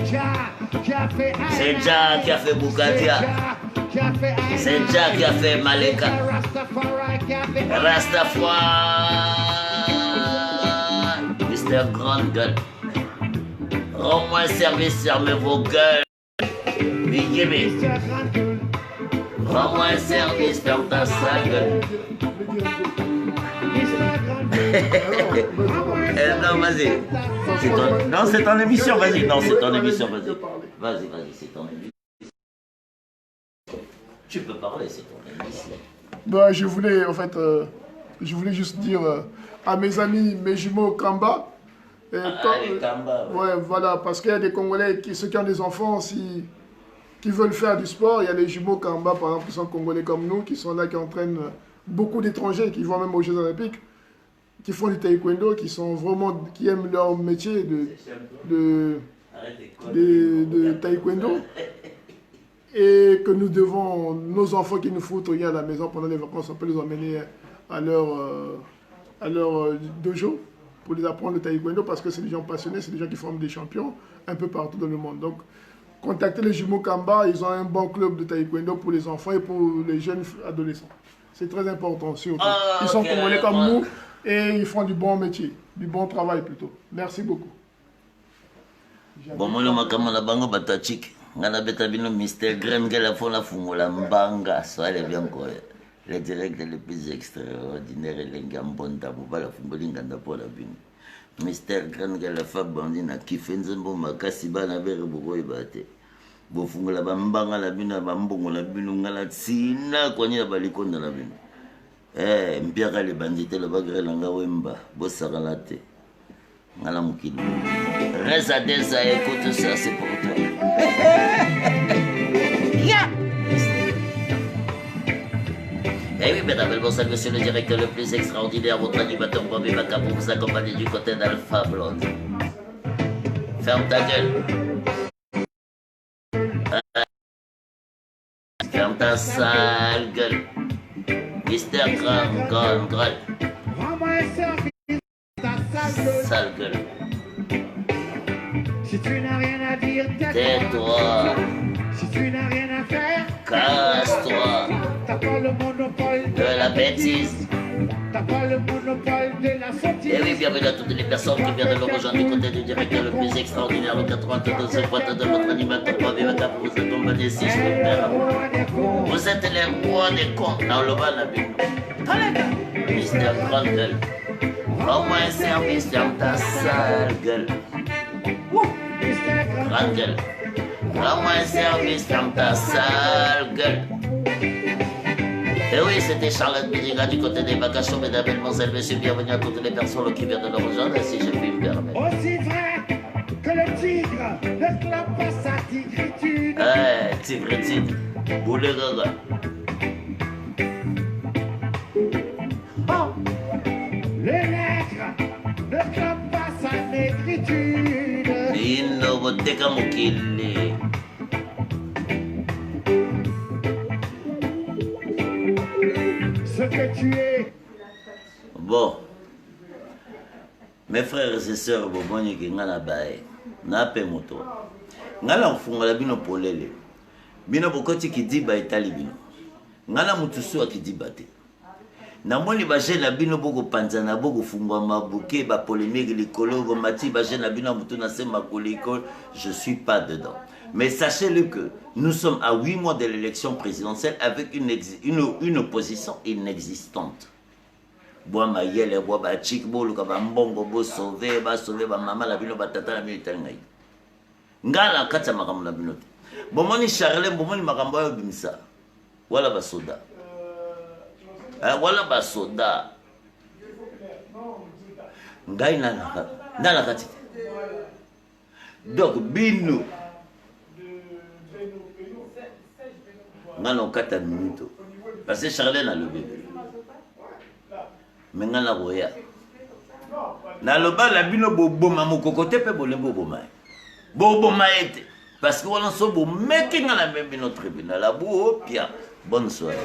Jah qui a fait Boukadia. C'est Jah qui a fait Maleka. Rastafari. Mister Grande Gueule. Rends-moi service, fermez vos gueules. Bigébé. Rends-moi service, ferme ta sale gueule. Non, vas-y. Non, c'est ton émission, vas-y. Non, c'est ton émission, vas-y. Vas-y, c'est ton émission. Tu peux parler, c'est ton émission. Bah, je voulais, en fait, je voulais juste dire à mes amis, mes jumeaux Kamba. Kamba. Ouais, voilà, parce qu'il y a des Congolais, ceux qui ont des enfants, qui veulent faire du sport, il y a les jumeaux Kamba, par exemple, qui sont Congolais comme nous, qui sont là, qui entraînent beaucoup d'étrangers, qui vont même aux Jeux Olympiques, qui font du taekwondo, qui aiment leur métier de taekwondo. Et que nous devons, nos enfants qui nous foutent rien à la maison pendant les vacances, on peut les emmener à leur dojo pour les apprendre le taekwondo, parce que c'est des gens passionnés, c'est des gens qui forment des champions un peu partout dans le monde. Donc, contactez les jumeaux Kamba, ils ont un bon club de taekwondo pour les enfants et pour les jeunes adolescents. C'est très important surtout. Ils sont congolais comme nous et ils font du bon métier, du bon travail plutôt. Merci beaucoup. Bon, moi, je bango batachik. Ngana beta bino Mr. Graham Gala fona fungula mbanga. Soale bien quoi. Le direct le plus extraordinaire lenga mbonda mubala fungoli nganda pola bino. Mr. Graham Gala fa bandi na kifenze mbo makasi bana bere bokoy bate. Bo fungula bambanga la bino bambongo la bino ngala tsina kwanya balikonda la bino. Mpiaka le bandite le bagre langa wemba bo sakalate. Ngala mukili. Reza Deza, écoute ça, c'est pour toi. Yeah. Eh oui, mesdames et messieurs, monsieur le directeur le plus extraordinaire, votre animateur Bobby Maca pour vous accompagner du côté d'Alpha Blonde. Ferme ta gueule. Ferme ta sale gueule. Mister Grand. Sale gueule. Si tu n'as rien à dire, tais-toi. Si tu n'as rien à faire, casse-toi. T'as pas le monopole de la bêtise. T'as pas le monopole de la sottise. Et oui, bienvenue à toutes les personnes qui viennent de nous rejoindre du côté du directeur le plus extraordinaire, le 82 pointe de votre animateur Bobby Maca pour vous accompagner si je peux me permettre. Vous êtes les rois des cons dans le bas de la Bible. Mister Grande Gueule. Rends-moi un service, ferme ta sale gueule. Grande gueule. Rends-moi un service, ferme ta sale gueule. Et oui, c'était Charlotte Bidiga du côté des vacations, mesdames et messieurs, bienvenue à toutes les personnes qui viennent de nous rejoindre, si je puis me permettre. Aussi vrai que le tigre ne clappe pas sa tigritude. Tigre, boule gaga. Le nègre ne clappe pas sa négritude. Ino boteka mokili. Ce que tu es. Bon. Mes frères et sœurs, boboni ki ngana bae. Na pe moto. Ngala mfungola bino polele. Bino bokoti ki diba etali bino. Ngala mutusu akidiba te. Namoni ba jeune bino boko panzana boko fungwa mabuke ba polémique likolo bomati ba jeune bino mutu na sema koliko, je suis pas dedans. Mais sachez-le que nous sommes à 8 mois de l'élection présidentielle avec une opposition inexistante. Bois mayele bois ba chik bolu ka ba mbongo bo sauver ba mama la bino ba tata la bino ngai. Ngala kata makambo la bino. Bomoni Charles bomoni makambo yo bimisa. Wala ba soda. Wala ba soda. Ngai nana kati. Donc, bino. Ngano 4 minutes. Parce que Charlène a le bébé. Mais ngana roya. Na loba la bino boboma mokokote pe bolembo boma. Boboma ete. Parce que on a so bo meki ngana même notre tribunal. La bo pia. Bonne soirée.